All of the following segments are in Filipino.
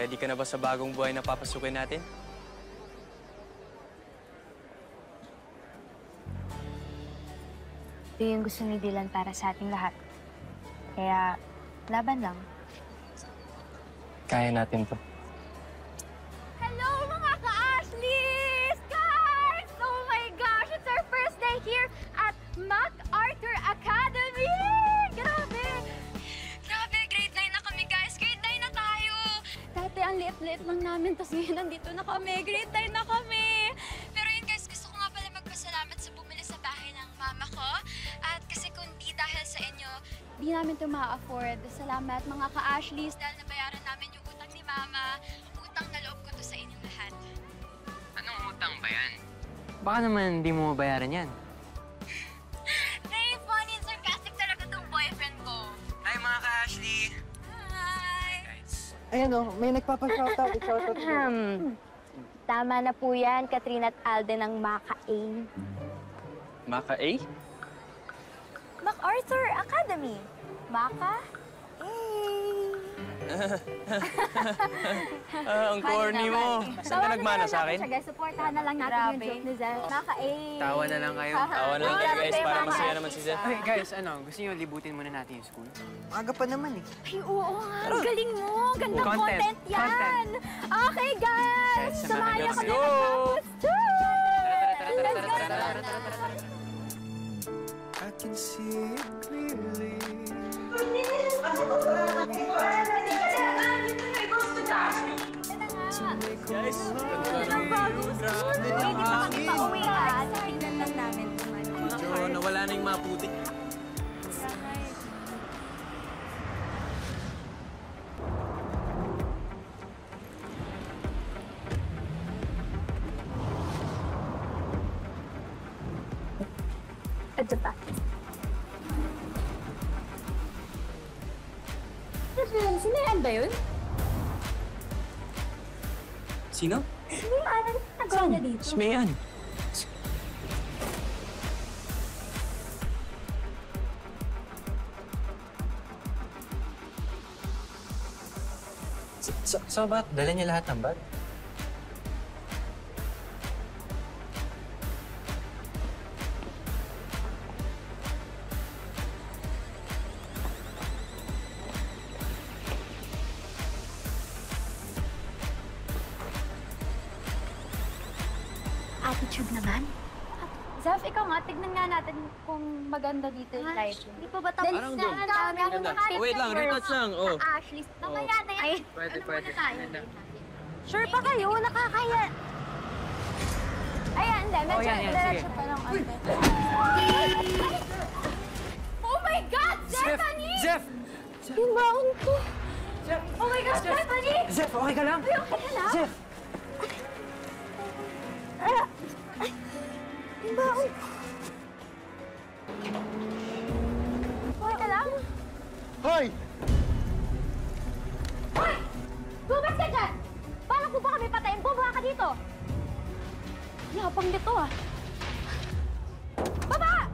Ready ka na ba sa bagong buhay na papasukin natin? Ito yung gusto ni Dylan para sa ating lahat. Kaya, laban lang. Kaya natin to. Hello, mga ka-Ashleys! Guys! Oh my gosh! It's our first day here at MacArthur Academy! Grabe! Grabe! Grade 9 na kami, guys! Grade 9 na tayo! Dati ang liit-liit lang namin, tapos ngayon nandito na kami. Grade 9 na kami! Pero yun, guys, gusto ko nga pala magpasalamat sa bumili sa bahay ng mama ko. At kasi kung di dahil sa inyo, di namin ito ma-afford. Salamat, mga ka-Ashleys, dahil nabayaran namin yung utang ni Mama. Utang na loob ko to sa inyong lahat. Anong utang ba yan? Baka naman hindi mo mabayaran yan. Very funny and sarcastic talaga tong boyfriend ko. Hi mga ka-Ashley! Hi! Guys. Ayan o, may nagpapa-shoutout. I-shoutout ko. Tama na po yan, Katrina at Alden ng Maka-A. Maka-A? MacArthur Academy. Maka-A. Ang corny mo. Saan ka nagmana sa akin? Guys, supportahan na lang natin yung joke ni Zell. Maka-A. Tawa na lang kayo. Tawa na lang kayo guys para masaya naman si Zed. Ay, guys, gusto niyo libutin muna natin yung school? Aga pa naman eh. Ay, oo nga. Ang galing mo. Gandang Content. content yan. Okay, guys. Samahan niyo kami. Go! Let's go! I can see it clearly. Guys, Ang bagong school. Hindi pa kami pauwi ha. Tingnan lang namin kung ano. medyo nawala na yung mga putik. Ito pa. Sinayan ba yun? Sino? Sino yung anak na nagawa niya dito? Si Mayan. So ba? Dala niya lahat ng bag? Attitude naman. Zaf, ikaw nga, tignan nga natin kung maganda dito yung lighting. Hindi pa ba tapos Parang doon. Wait lang, retouch lang. Oh. Ashley, mamaya na yan. Pwede. Sure pa kayo? Nakakaya. Ayan, hindi. Medyo yan, sige. diretso pa lang. Oh my God! Stephanie! Zef! Yung baon ko. Oh my God, Stephanie! Zef, okay ka lang? Ay, okay ka lang? Zef! Yung baon ko. Okay ka lang? Hoy! Hoy! Lumabas ka dyan! Paano ko ba kami patayin? Bumaba ka dito! Yapang nito ah! Baba!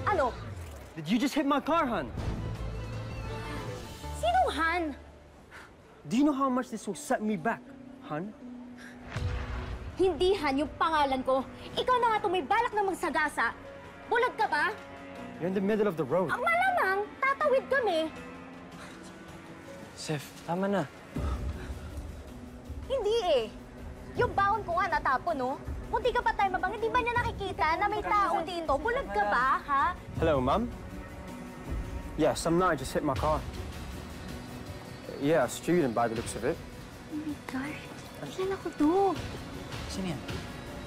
Ano? Did you just hit my car, hon? Sinong Han? Do you know how much this will set me back, hon? Hindi Han yung pangalan ko. Ikaw na nga itong may balak na magsagasa. Bulag ka ba? You're in the middle of the road. Ang malamang, tatawid kami. Zef, tama na. Hindi eh. Yung baon ko nga natapon, no? Munti ka pa tayo mabang, hindi ba niya nakikita na may tao dito? Bulag ka ba, ha? Hello, Mum? Yes, some night I just hit my car. Yeah, a student by the looks of it. Oh my gosh, kilala ko to. Sino yan?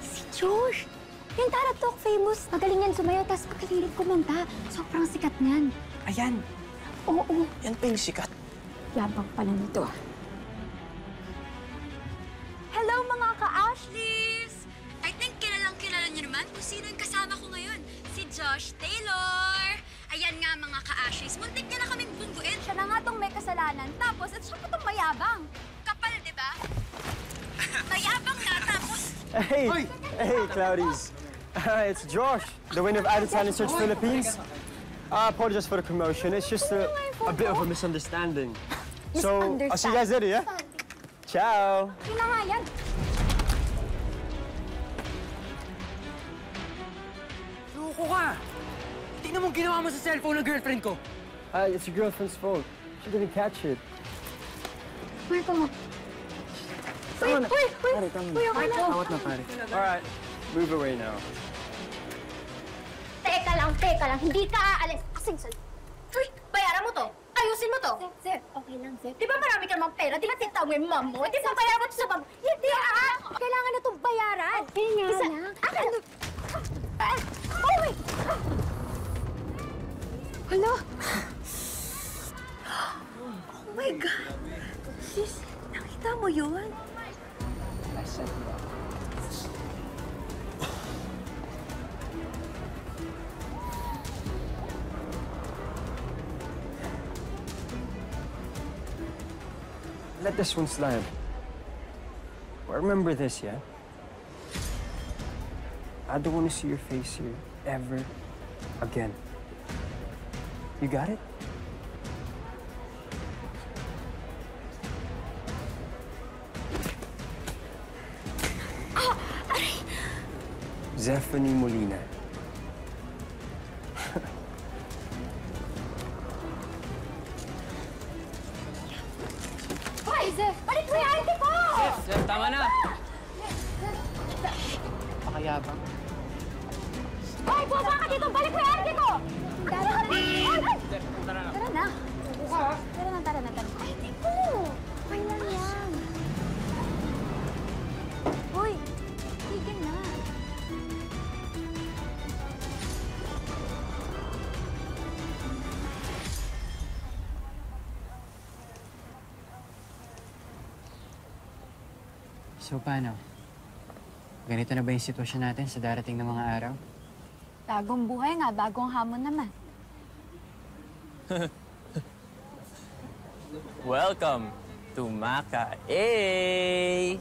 Si Josh. Yung Tara Talk famous. Magaling yan sumayo, tapos magaling kumanta. Sobrang sikat niyan. Ayan! Oo, Yan pa yung sikat. yabang pala nito. Hello mga ka-Ashleys! I think kilala niyo naman kung sino yung kasama ko ngayon. Si Josh Taylor! Ayan nga mga ka-Ashleys, muntik niya na kaming bungguin. Siya na nga tong may kasalanan, tapos at siya pa tong mayabang. Kapal, di ba? Mayabang na, tapos... Hey! Hey, Cloudies. It's Josh, the winner of Idol Talent Search Philippines. I apologize for the commotion. It's just a bit of a misunderstanding. So, I'll see you guys later, yeah? Ciao! Yun na nga yan. Loko ka! Tingnan mo ginawa mo sa cellphone ng girlfriend ko. It's your girlfriend's fault. She didn't catch it. Marco. Uy, okay lang. Tawat na, pare. All right, move away now. Teka lang. Hindi ka aalis. Kasing sal... Uy, bayaran mo to. Ayusin mo to. Sir, okay lang, sir. Di ba marami ka namang pera? Di ba tita mo yung mom mo? Di ba bayaran mo to sa mom? Hindi kailangan na itong bayaran. Okay nga lang. Oh, wait. Hala. Oh my God. Sis, nakita mo yun? Let this one slide. But remember this, yeah? I don't want to see your face here ever again. You got it? Zephanie Molina. Hoy, Zef! Balik mo yung ID ko! Sir, tama na. Pakayabang. Hoy, bumaba ka dito! Balik mo yung ID ko! Tara na! Tara na. Tara na! Tara na. ID ko! Okay lang yan. Hoy, tigil na. So, paano? Ganito na ba yung sitwasyon natin sa darating na mga araw? Bagong buhay nga, bagong hamon naman. Welcome to Maka. Hey!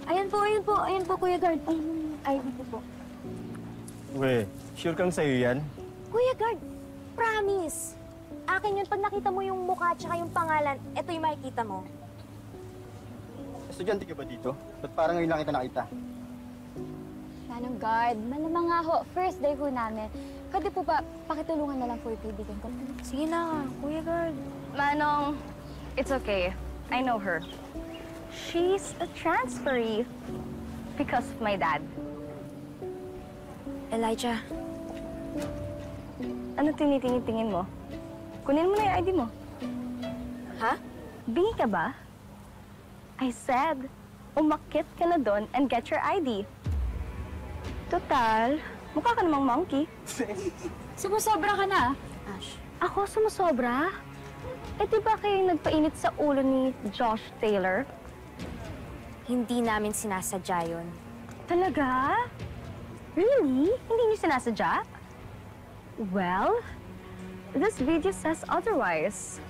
Ayan po, Kuya Guard. Ay, dito po. Weh, sure kang sa'yo yan? Kuya Guard, promise. Akin yun, pag nakita mo yung mukha at yung pangalan, ito yung makikita mo. Estudyante ka ba dito? Ba't parang ngayon lang kita nakita? Manong guard, malamang nga ho, first day ho namin. Pwede po ba, pakitulungan na lang po yung kaibigan ko? Sige na, Kuya Guard. Manong, it's okay. I know her. She's a transferee because of my dad. Elijah. Ano tinitingin mo? Kunin mo na yung ID mo. Ha? Bingi ka ba? I said, umakit ka na doon and get your ID. Total, mukha ka namang monkey. Sumusobra ka na. Ash. Ako sumusobra? Eh, di ba kayo nagpainit sa ulo ni Josh Taylor? Hindi namin sinasadya yun. Talaga? Really? Hindi niyo sinasadya? Well, this video says otherwise.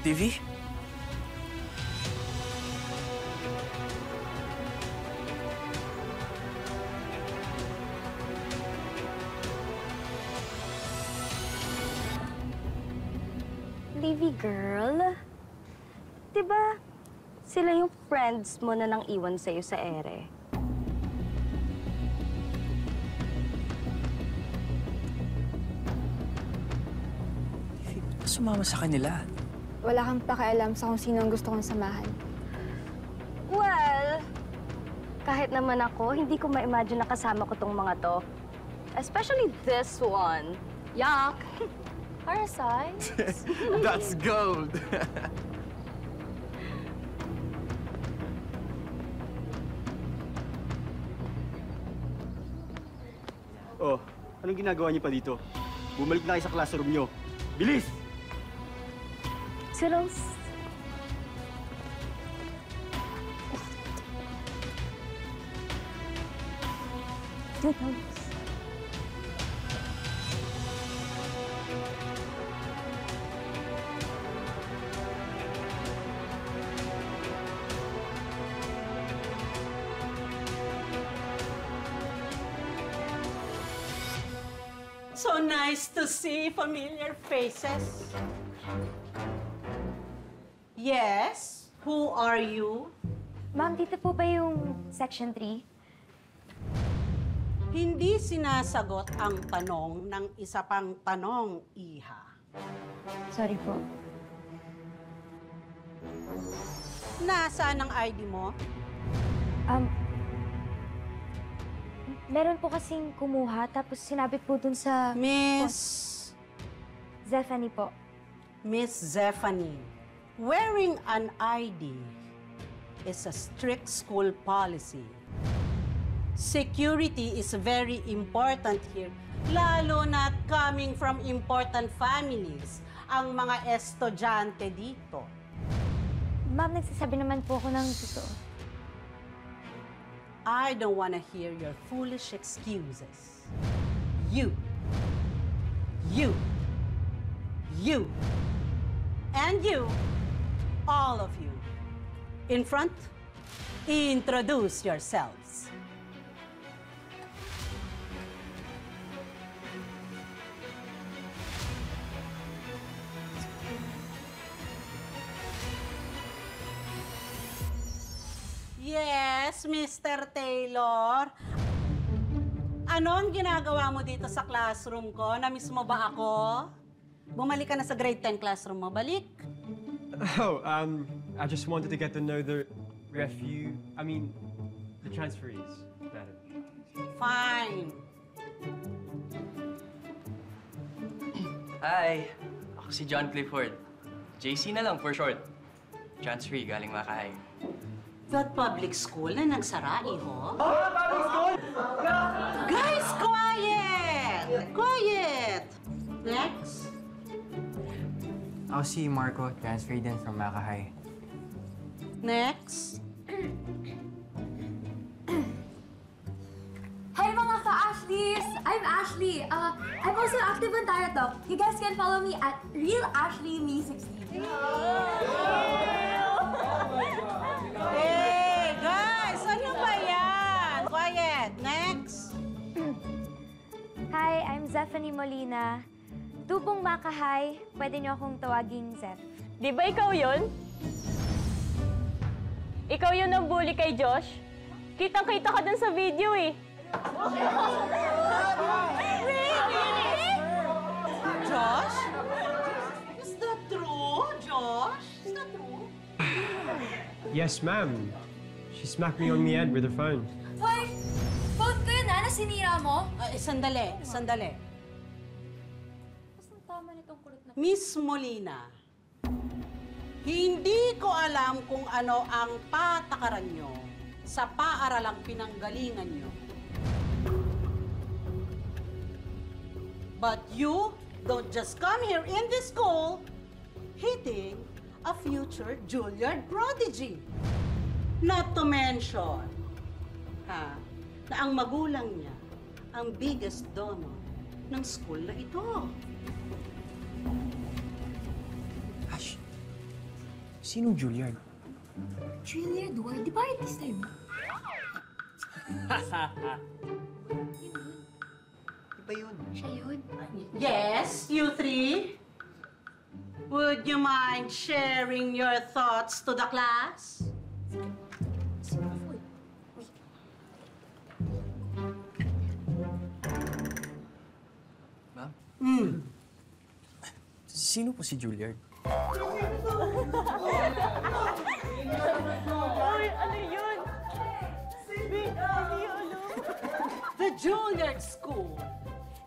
TV? Livy girl, diba sila yung friends mo na nang iwan sa'yo sa ere? sumama sa kanila? Wala kang pakialam sa kung sino ang gusto kong samahan. Well, kahit naman ako, hindi ko ma-imagine na kasama ko tong mga to. Especially this one. Yuck! Parasite? That's gold! Oh, anong ginagawa niyo pa dito? Bumalik na kayo sa classroom niyo. Bilis! Silos. So nice to see familiar faces. Yes, who are you? Ma'am, dito po ba yung Section 3? Hindi sinasagot ang tanong ng isa pang tanong, Iha. Sorry po. Nasaan ang ID mo? Meron po kasing kumuha, tapos sinabi po dun sa... Miss Zephanie po. Zephanie, wearing an ID is a strict school policy. Security is very important here, lalo na coming from important families, ang mga estudyante dito. Ma'am, nagsasabi naman po ako ng totoo. I don't want to hear your foolish excuses. You, and you, all of you, in front, introduce yourselves. Yes, Mr. Taylor. Ano ang ginagawa mo dito sa classroom ko? Na-miss mo ba ako? Bumalik ka na sa grade 10 classroom mo. Balik. Oh, I just wanted to get to know the the transferees better. Fine. Hi! Ako si John Clifford. JC na lang for short. Transfer galing Makahay. That public school na nagsara, iho? Oh, public school! Guys, quiet! Quiet! Next. Ako si Marco, transfer din from Makahay. Next. Hi mga ka-Ashleys! I'm Ashley. I'm also active on Tara Talk. You guys can follow me at RealAshleyMe16. Hey, guys! Ano ba yan? Quiet. Next. Hi, I'm Zephanie Molina. Tubong Makahay, pwede niyo akong tawaging Zeph. Di ba ikaw yun? Ikaw yun ang bully kay Josh? Kitang-kita ka dun sa video eh. Josh? Is that true, Josh? Is that true? Yes, ma'am. She smacked me on the head with her phone. Hoy! Phone ko yun na sinira mo? Sandali, sandali. Miss Molina, hindi ko alam kung ano ang patakaran nyo sa paaralang pinanggalingan nyo. But you don't just come here in this school hitting a future Juilliard prodigy. Not to mention, na ang magulang niya ang biggest donor ng school na ito. Ash, sinong Juilliard? Juilliard, why? Di ba artista yun? Iba yun. Siya yun. Yes, you three? Would you mind sharing your thoughts to the class? Sino po si Juilliard? The Juilliard School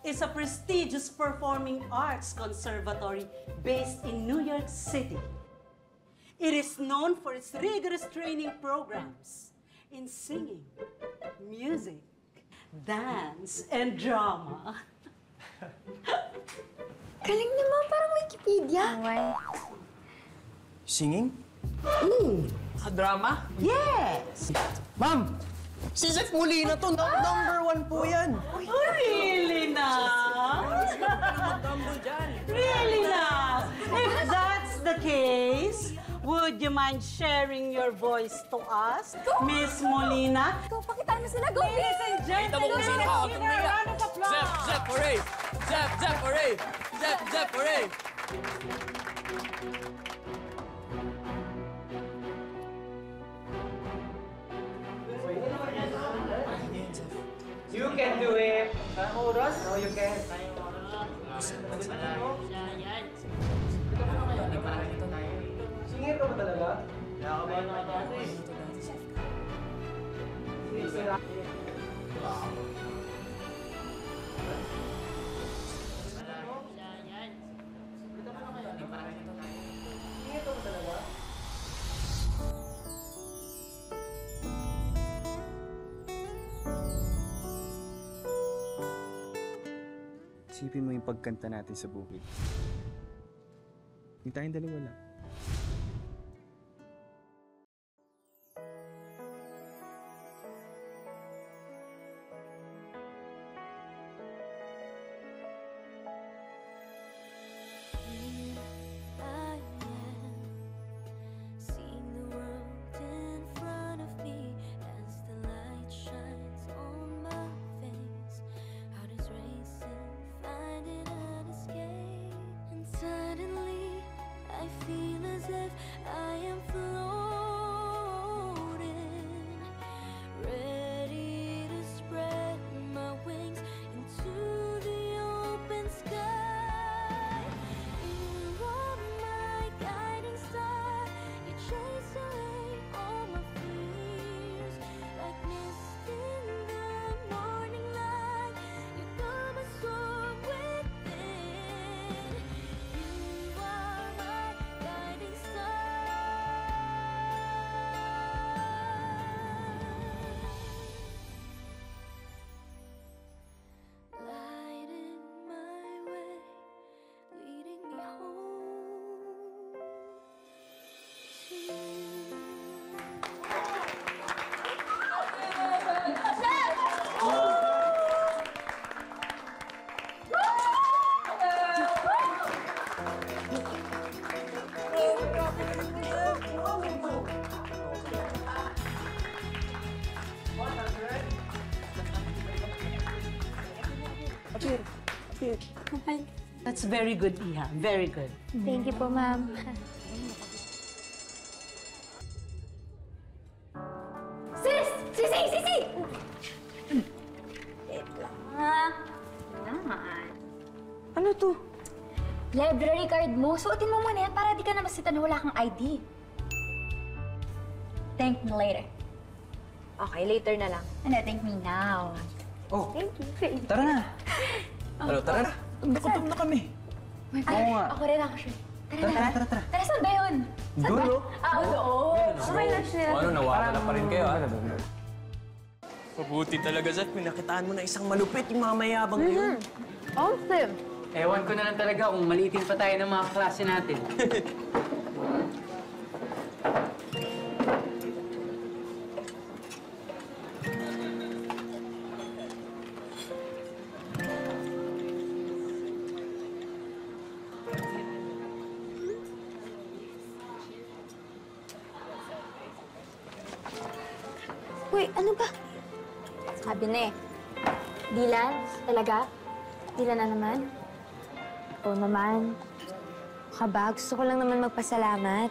is a prestigious performing arts conservatory based in New York City. It is known for its rigorous training programs in singing, music, dance, and drama. Galing naman, parang Wikipedia. Singing? Drama? Yes! Ma'am! Si Jeff Molina to! Number 1 po yan! Really now? Really now? If that's the case, would you mind sharing your voice to us, Miss Molina? Go, pakitaan mo sila. Go, Ladies and gentlemen, give her a round of applause! Jeff, hooray! Jeff, hooray! Jeff, hooray! You can do it! Oras? No, you can. Singit ka ba talaga? Nakakabahan na ka ito eh. Isipin mo yung pagkanta natin sa bukid. Yung tayong dalawa lang. That's very good, Iha. Very good. Thank you po, ma'am. Sis! Sisi! Wait lang. Naman. Ano to? Library card mo. Suotin mo muna yan para di ka na masita na wala kang ID. Thank me later. Okay, later na lang. Ano, thank me now. Oh, Thank you. tara na. Ano, tara na! Nakutom na kami. Oo nga. Ako rin ako sure. Tara. Tara, saan ba yun? Saan ba? Dulo. Doon. Okay lang siya. Ano, nawawala pa rin kayo, ha? Mabuti talaga, Zat. Pinakitaan mo na isang malupit yung mga mayabang ngayon. Awesome. Ewan ko na lang talaga kung maliitin pa tayo ng mga klase natin. Uy, ano ba? Sabi na eh. Dylan? Talaga? Dylan na naman? Oo naman. Kaba, gusto ko lang naman magpasalamat.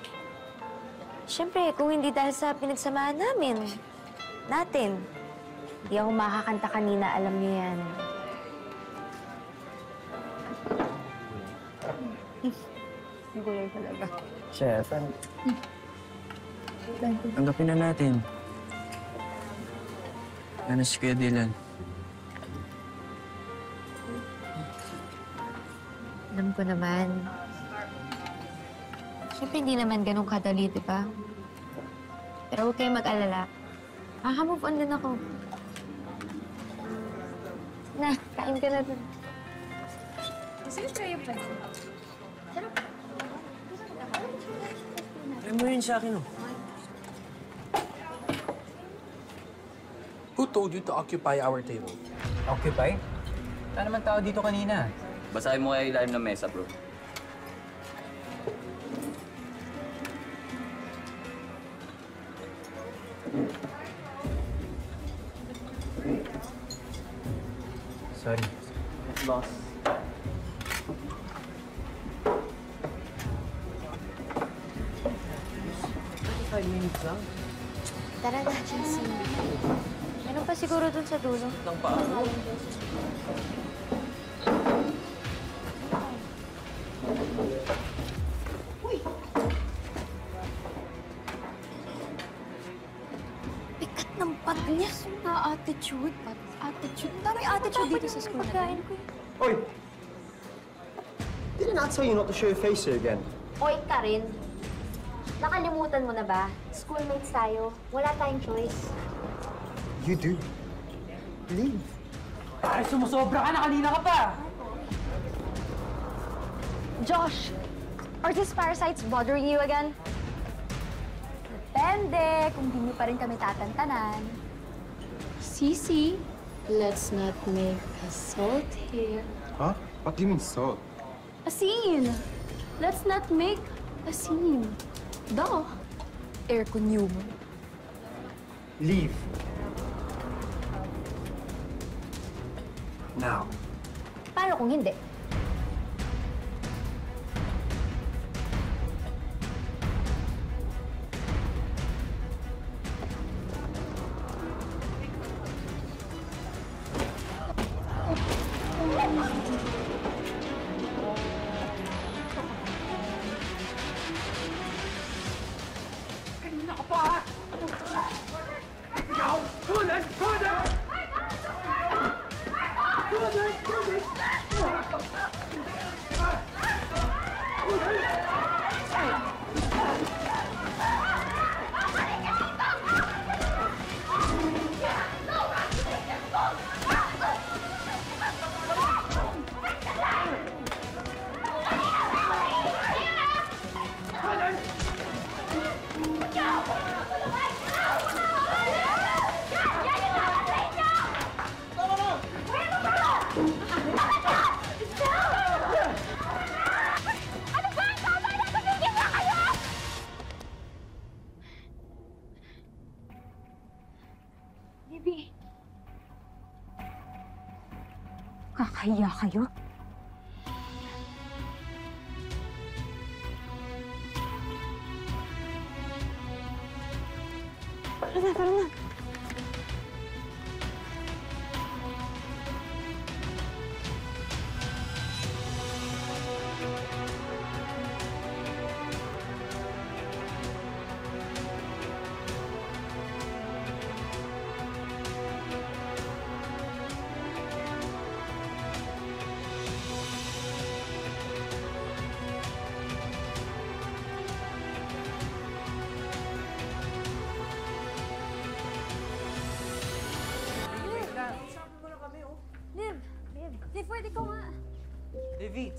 Siyempre, kung hindi dahil sa pinagsamahan natin, hindi ako makakanta kanina, alam niyo yan. Gulay talaga. Chef, tanggapin na natin. Ano si Kuya Dylan? Alam ko naman. Siyempre, hindi naman ganun kadali, di ba? Pero huwag kayong mag-alala. Move on din ako. Na, kain ka na dun. Sige, try yung pansin. Try mo yun sa akin, oh. Who told you to occupy our table? Occupy? Wala naman tao dito kanina. Basahin mo kaya ilalim ng mesa, bro. Sorry. Boss. Tara na, JC. Meron pa siguro dun sa dulo. Bigat ng patnya. Na attitude. Attitude. Ang daming attitude dito sa school natin. Oi! Didn't I tell you not to show your face here again? Oy, ka rin. Nakalimutan mo na ba? Schoolmates tayo. Wala tayong choice. You do. Leave. Ay, sumusobra ka na! Kanina ka pa! Josh, are these parasites bothering you again? Depende kung di mo pa rin kami tatantanan. Cece, let's not make assault here. Huh? What do you mean salt? A scene! Let's not make a scene. Duh. Aircon human. Leave. Now. Paano kung hindi? Baby. Kakahiya kayo? Tara na. Liv, pwede ko nga. Livy!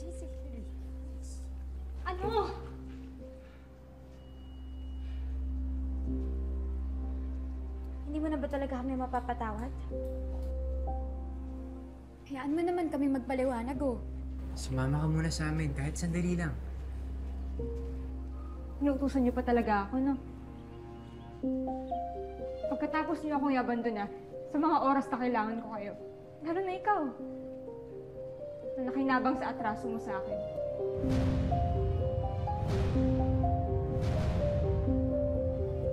Ano? Hindi mo na ba talaga kami mapapatawad? Hayaan mo naman kami magpaliwanag, oh. Sumama ka muna sa amin, kahit sandali lang. Inuutusan niyo pa talaga ako, no? Pagkatapos niyo akong i-abandon na, sa mga oras na kailangan ko kayo. Lalo na ikaw. Na nakinabang sa atraso mo sa akin.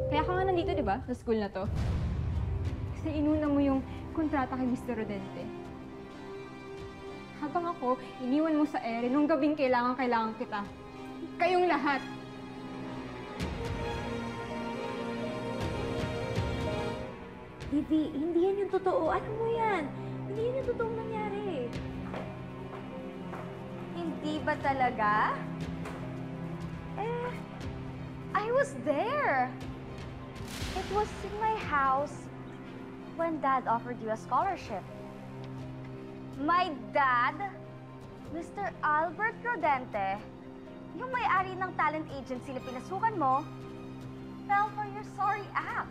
Kaya ka nga nandito, di ba? Sa school na to. Kasi inuna mo yung kontrata kay Mr. Rodente. Habang ako, iniwan mo sa ere nung gabing kailangan kita. Kayong lahat. Vivi, hindi yan yung totoo. Alam mo yan. Hindi yan yung totoong nangyari. Hindi ba talaga? I was there. It was in my house when Dad offered you a scholarship. My dad, Mr. Albert Rodente, yung may-ari ng talent agency na pinasukan mo, fell for your sorry act.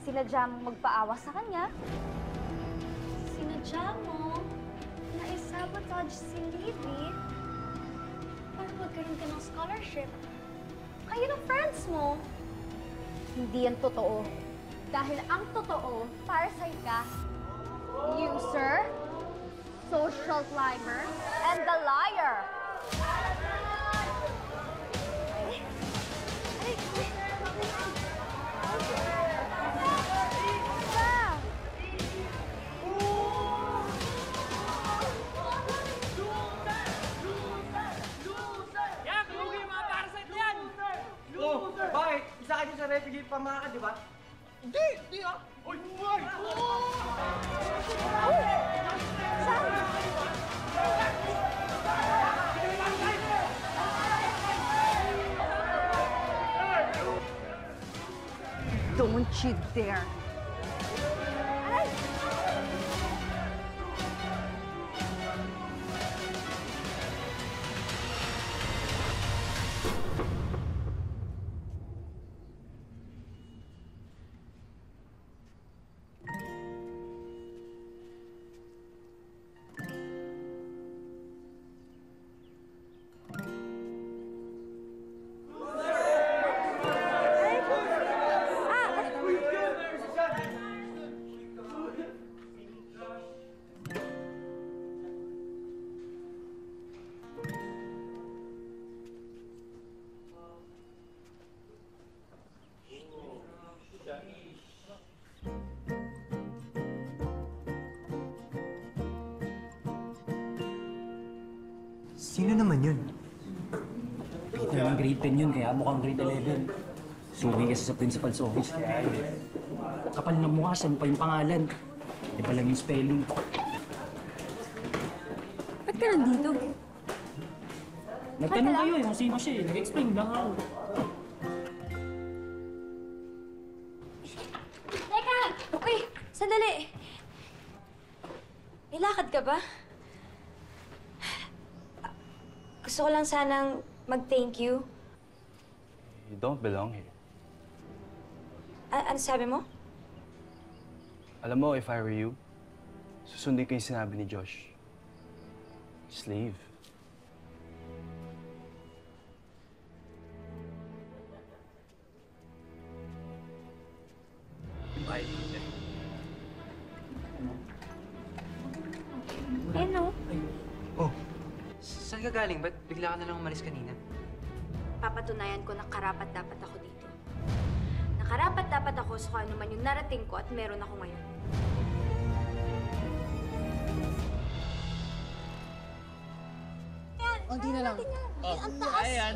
Sinadya mong magpaawa sa kanya. Sinadya mo na isabotage si Livy para magkaroon ka ng scholarship. Kayo ng friends mo. Hindi yan totoo. Dahil ang totoo, para sa'yo ka, user, social climber, and the liar. Bakit? Isa ka dyan sa refugee pamakan, di ba? Hindi ah! Uy! Uy! Don't you dare! Sino naman yun? Peter ng grade 10 yun, kaya mukhang grade 11. Suwi kasi sa principal's office. Kapal na mukha, saan pa yung pangalan? Hindi pa lang yung spelling. Ba't ka nandito? Nagtanong kayo eh kung sino siya eh. Nag-explain lang ako. Teka! Uy, sandali! May lakad ka ba? Gusto ko lang sanang mag-thank you. You don't belong here. Ano sabi mo? Alam mo, if I were you, susundin ko yung sinabi ni Josh. Just leave. Bye. Ano? Oh. Saan ka galing? Ba't bigla ka na lang umalis kanina? Papatunayan ko na karapat-dapat ako dito. Nakarapat-dapat ako sa kung ano man yung narating ko at meron ako ngayon. Hindi na lang. Oh, ang taas. Ayan.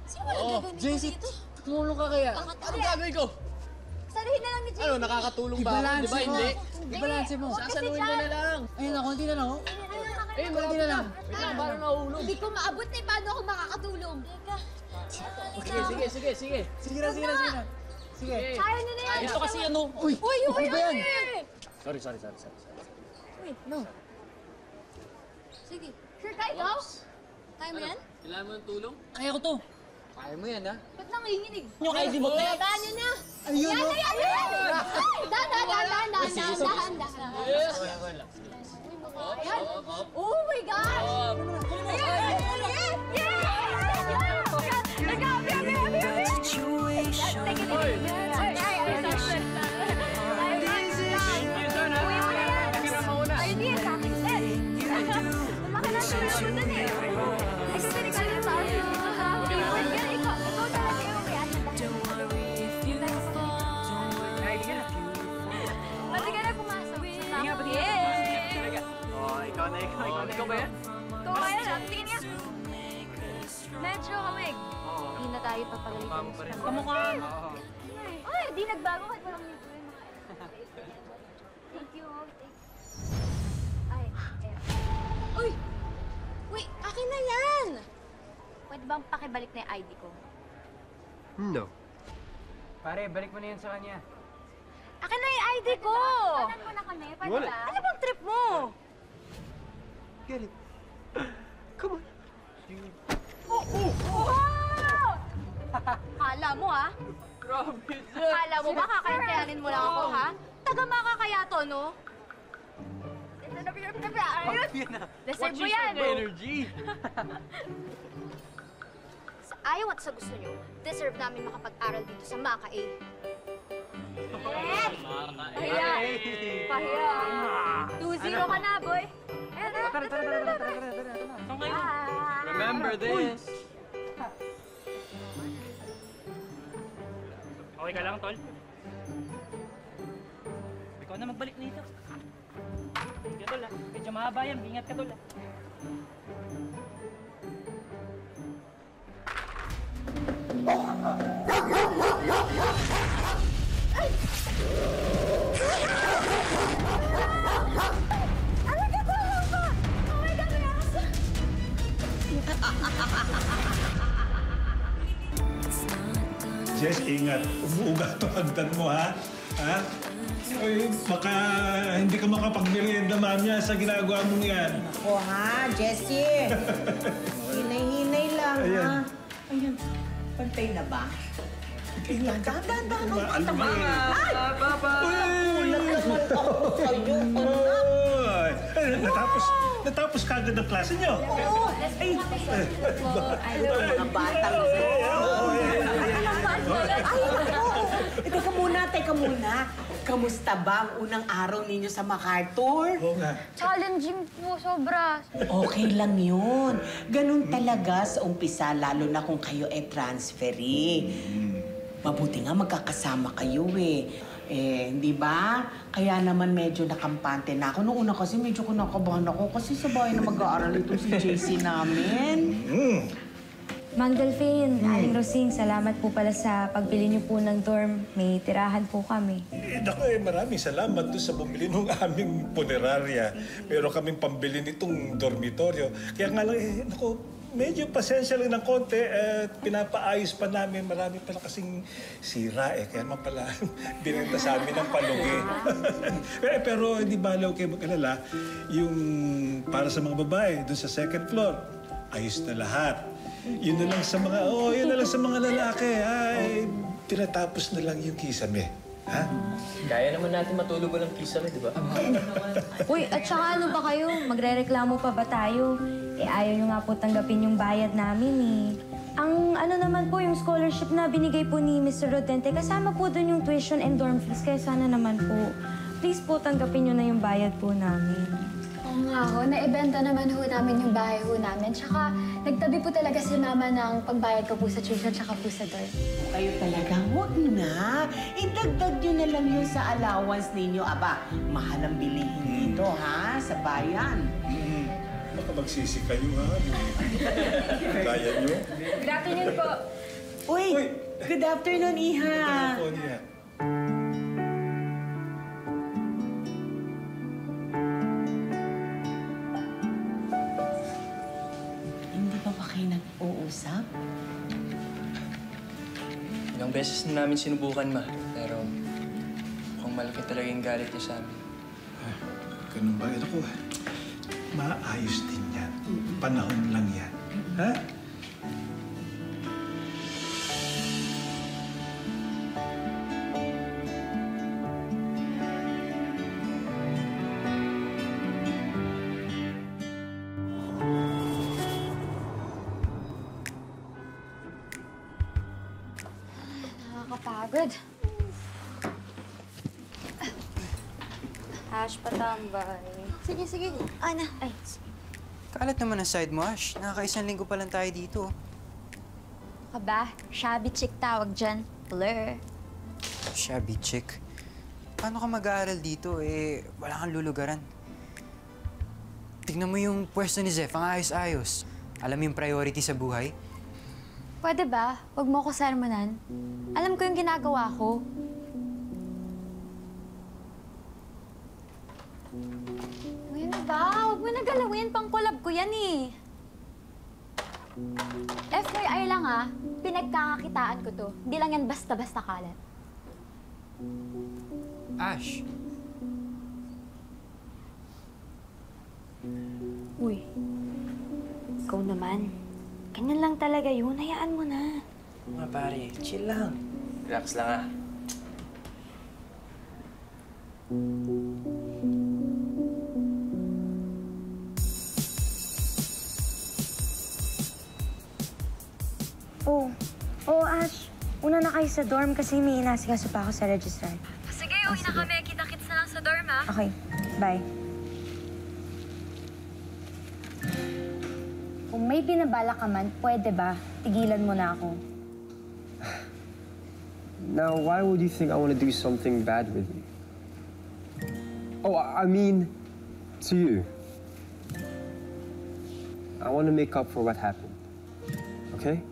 Sino wala gagawin JC, dito? tumulong ka kaya? Anong gagawin ko? Saluhin na lang ni JC. Ano, nakakatulong ba ako? Di ba hindi? Ibalanse mo. Sasaluhin mo na lang. Ayun na, konti na lang. Ayun, konti na lang. Wait lang, parang nahulog. Hindi ko maabot na paano ako makakatulong. Sige. Sige na. Sige. Kaya na yan. Ito kasi ano. Uy, ano ba yan? Sorry. Wait, no. Sige. Sure kayo? Kaya mo yan? Kailangan mo ng tulong? Kaya ko to. Kaya mo yan, ha? Ba't nanginginig? Yung kaya di mo kaya? Daan nyo na! Ayun, Yan no? na! Dahan! Ayan! Oh my God! Ikaw ba yan? Ikaw ba yan? Tingin nga. tayo papagalitan. Kamukha. Ay, di nagbago kahit walang nito yun. Thank you. Uy! Uy, akin na yan! Pwede bang pakibalik na yung ID ko? No. Pare, balik mo na yan sa kanya. Akin na yung ID ko! Tanan mo na kami. Pwede Wala. ba? Ano bang trip mo? Get it. Come on. Kala mo, ha? Grabe Kala mo ba kakayanin mo lang ako, ha? Taga-maka kaya to, no? Deserve mo yan. Energy. Sa ayaw at sa gusto nyo, deserve namin makapag-aral dito sa Maka A. Yes! Pahiya! Pahiya! 2-0 ka na, boy. Ayan na. Tara. Remember this. Okay ka lang, Tol? Ikaw na magbalik nito. Sige, Tol, ha? Medyo mahaba yan. Ingat ka, Tol, ha? Jess, ingat. Umuugat to hagdan mo, ha? Ha? Ay, baka hindi ka makapagmerienda mamaya sa ginagawa mong yan. O ha, Jessie. Hinay-hinay lang, ha? Ayan. Pantay na ba? Dahan-dahan ang patama. Ay! Ulat naman ako sa'yo. Natapos kagad ang klase niyo. Oo. Ay, mga batang ito. Teka muna. Kamusta ba ang unang araw ninyo sa MacArthur? Oo nga. Challenging po, sobra. Okay lang yun. Ganun talaga sa umpisa, lalo na kung kayo transferee. Mabuti nga magkakasama kayo hindi ba? Kaya naman medyo nakampante na ako. Noong una kasi medyo kinakabahan ako kasi sa bahay na mag-aaral ito si JC namin. Mang Delphine, Aling Rosing, salamat po pala sa pagbili niyo po ng dorm. May tirahan po kami. Naku, maraming salamat doon sa bumili ng aming punerarya. Pero kaming pambili nitong dormitoryo. Kaya nga lang, naku, medyo pasensya lang ng konti. Pinapaayos pa namin. Marami pala kasing sira Kaya naman pala binenta sa amin ng palugi. Pero hindi balaw kayo mag-alala. Yung para sa mga babae, doon sa second floor, ayos na lahat. Yun na lang sa mga lalaki. Ay, tinatapos na lang yung kisame. Ha? Kaya naman natin matulog walang kisame, di ba? Uy, at saka ano ba kayo? Magre-reklamo pa ba tayo? Ayaw nyo nga po tanggapin yung bayad namin Ang ano naman po, yung scholarship na binigay po ni Mr. Rodente, kasama po dun yung tuition and dorm fees. Kaya sana naman po, please po tanggapin nyo na yung bayad po namin. Oo nga ho, naibenta naman ho namin yung bahay ho namin. Tsaka nagtabi po talaga si Mama ng pagbayad ko po sa tuition tsaka po sa dorm. Kayo talaga, huwag na. Idagdag nyo na lang yun sa allowance ninyo. Aba, mahal ang bilihin dito, ha? Sa bayan. Baka magsisi kayo, ha? Kaya nyo? Good afternoon po. Uy! Good afternoon, Iha! Good afternoon. Hindi pa kayo nag-uusap? Ilang beses na namin sinubukan, Ma. Pero mukhang malaki talaga yung galit niya sa amin. Ganun ba? Ako, maayos din yan. Panahon lang yan. Ha? Nakakapagod. Ash, patambay. Sige. Ana. Ay. Kalat naman ang side mo, Ash. Nakakaisang linggo pa lang tayo dito. Ka ba? Shabby chick tawag dyan. Blur. Shabby chick. Paano ka mag-aaral dito? Wala kang lulugaran. Tignan mo yung pwesto ni Zeph, ang ayos-ayos. Alam mo yung priority sa buhay? Pwede ba? Huwag mo ko sermonan. Alam ko yung ginagawa ko. Ngayon na ba? Huwag mo na galawin. Pang-collab ko yan eh. FYI lang ah, pinagkakakitaan ko to. Hindi lang yan basta-basta kalat. Ash. Uy, ikaw naman. Ganyan lang talaga yun. Hayaan mo na. Mga pare, chill lang. Relax lang ah. Oo, Ash. Una na kayo sa dorm kasi may inasikaso pa ako sa registrar. Sige, uwi na kami. Kita-kits na lang sa dorm ah. Okay, bye. Kung may binabala ka man, pwede ba? Tigilan mo na ako. Now, why would you think I want to do something bad with you? Oh, I mean, to you. I want to make up for what happened. Okay?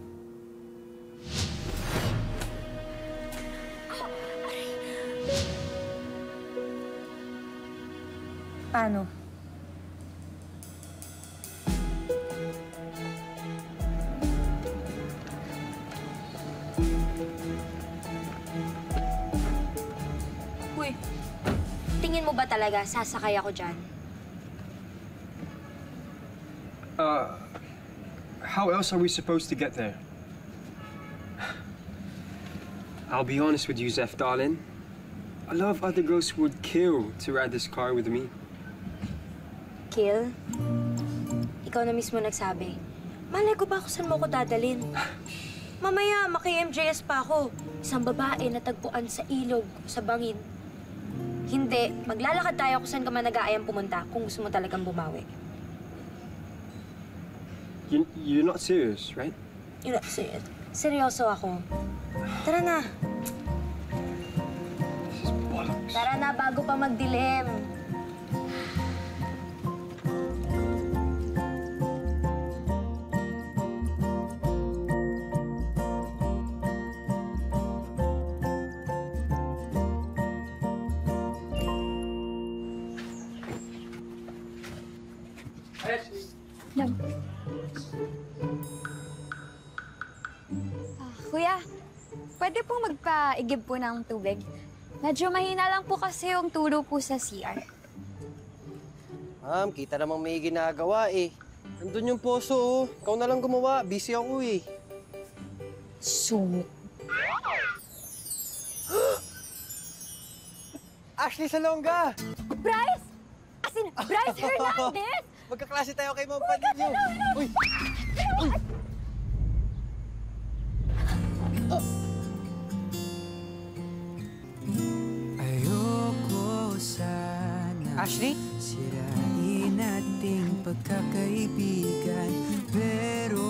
Paano? Uy, tingin mo ba talaga sasakay ako dyan? How else are we supposed to get there? I'll be honest with you, Zeph, darling. A lot of other girls would kill to ride this car with me. Kill? Ikaw na mismo nagsabi. Malay ko ba kung saan mo ko dadalhin? Mamaya, maki-MJS pa ako. Isang babae na tagpuan sa ilog, sa bangin. Hindi, maglalakad tayo kung saan ka man nag-aayang pumunta kung gusto mo talagang bumawi. You're not serious, right? You're not serious. Seryoso ako. Tara na. Tara na, bago pa magdilim. Kuya, pwede po magpa-igib po ng tubig? Medyo mahina lang po kasi yung tulo po sa CR. Ma'am, kita namang may ginagawa eh. Nandun yung poso oh. Ikaw na lang gumawa. Busy ako eh. Sungit. Ashley Salonga! Bryce! As in, Bryce Hernandez! Magkaklase tayo kay Ma'am Padillo. Uy! Uy! Ayoko sana Ashley? sirain ating pagkakaibigan. Pero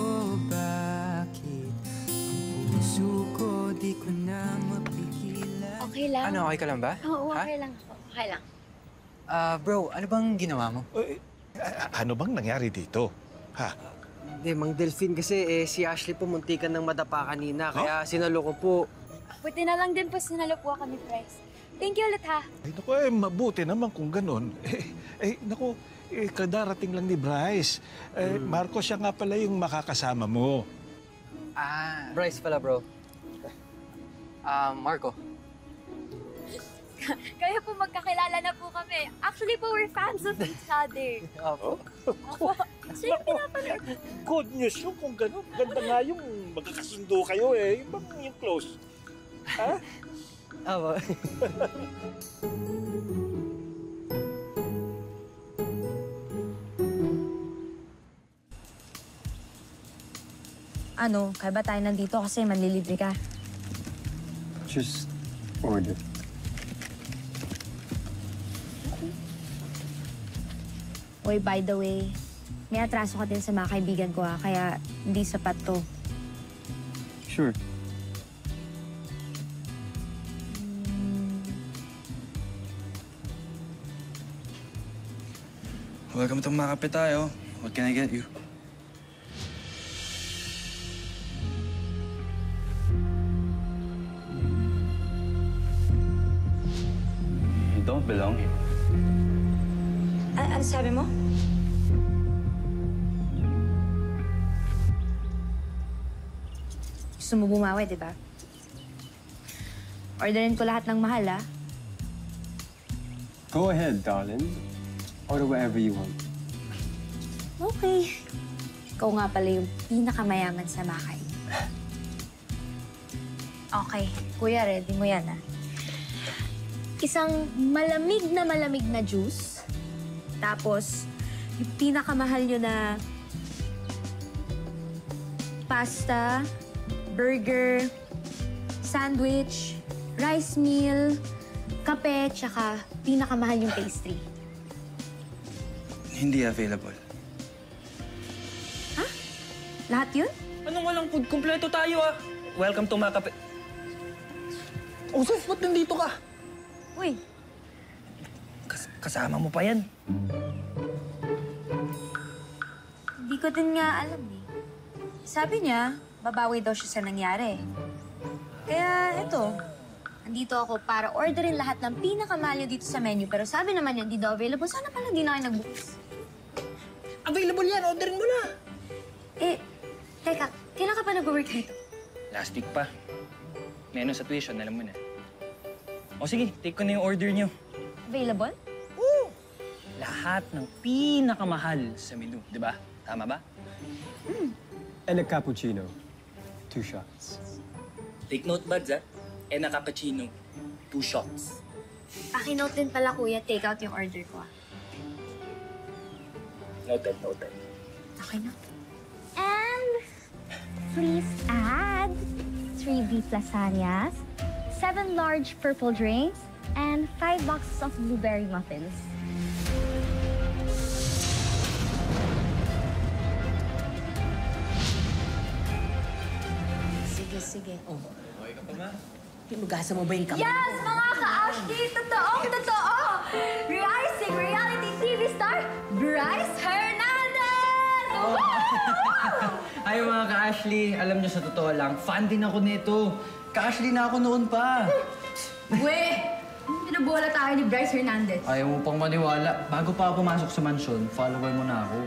bakit ang puso ko di ko na mapigilan? Okay lang. Ano, okay ka lang ba? Oo, Ha? okay lang. Okay lang. Bro, ano bang ginawa mo? Ano bang nangyari dito? Ha? Hindi, Mang Delphine kasi si Ashley po muntikan ng madapa kanina. Kaya sinalo ko po. Buti na lang din po sinalo po kami, Bryce. Thank you ulit, ha? Ay, naku, mabuti naman kung ganun. Naku, kadarating lang ni Bryce. Marco, siya nga pala yung makakasama mo. Bryce pala, bro. Marco. Kaya po magkakilala na po kami. Actually po, we're fans of each other. Opo. Siya yung pinapanood. Good news yun kung ganun. Ganda nga yung magkakasundo kayo eh. Yung bang yung close. Ha? Opo. Ano, kaya ba tayo nandito kasi manlilibre ka? Just order. Uy, by the way, may atraso ka din sa mga kaibigan ko ha, kaya hindi sapat to. Sure. Welcome to Makape tayo. What can I get you? don't belong here. Ano sabi mo? Gusto mo bumawi, di ba? Orderin ko lahat ng mahal, ah. Go ahead, darling. Order whatever you want. Okay. Ikaw nga pala yung pinakamayaman sa Makay. Okay. Kuya, ready mo yan, ah. Isang malamig na juice. Tapos, yung pinakamahal nyo na pasta, burger, sandwich, rice meal, kape, tsaka pinakamahal yung pastry. Hindi available. Ha? Lahat yun? Anong walang food? Kompleto tayo, ah. Welcome to Makape. Joseph, ba't nandito ka? Uy. Kasama mo pa yan. Hindi ko din nga alam, eh. Sabi niya, babawi daw siya sa nangyari. Kaya, eto. Nandito ako para orderin lahat ng pinakamahal niyo dito sa menu. Pero sabi naman niya, hindi daw available. Sana pala hindi na kayo nag-books. Available yan. Orderin mo na. Eh, teka. Kailan ka pa nag-work dito? Last week pa. Meron sa tuition, alam mo na. O sige, take ko na yung order niyo. Available? Oo! Lahat ng pinakamahal sa menu, di ba? Tama ba? And a cappuccino. 2 shots. Take note, buds, ah. And a cappuccino. 2 shots. Pakinote din pala, kuya. Take out yung order ko, ah. Noted, noted. Okay na. And please add 3 beef lasagnas, 7 large purple drinks, and 5 boxes of blueberry muffins. Sige. Oh. Okay ka pa, ma? Pinugasan mo ba yung kamay? Yes, mga ka-Ashley! Totoo! Rising reality TV star, Bryce Hernandez! Ay, mga ka-Ashley, alam niyo sa totoo lang, fan din ako nito. Ka-Ashley na ako noon pa. We! Pinabola tayo ni Bryce Hernandez. Ayaw mo pang maniwala. Bago pa ako pumasok sa mansyon, follower mo na ako.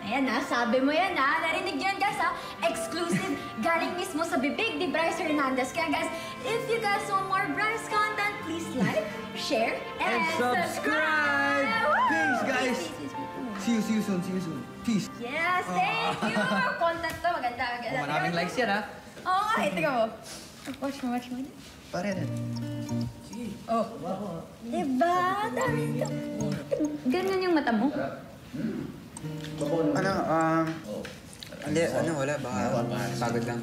Ayan na, sabi mo yan ha. Narinig yan guys ha. Exclusive galing mismo sa bibig ni Bryce Hernandez. Kaya guys, if you guys want more Bryce content, please like, share, and subscribe! Peace, guys! See you soon. Peace. Yes, thank you! Content to, maganda. Maraming likes yan ha. Oo nga, tingnan mo. Watch mo. Pare rin. Oh. Diba? Ganyan yung mata mo. Hindi, wala. Baka pagod lang.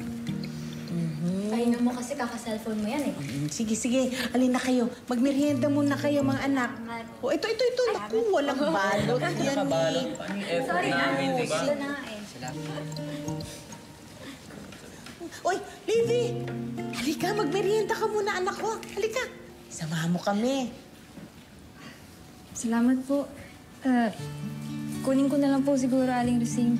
Pahinga mo kasi kaka-cellphone mo yan eh. Sige. Alin na kayo. Magmerienda muna kayo, mga anak. Oh, ito. Naku, walang balot yan eh. Sorry na. Sila na nga eh. Oy, Livy! Halika, magmerienda ka muna, anak ko. Halika. Samahan mo kami. Salamat po. Kunin ko na lang po siguro, Aling Rosing.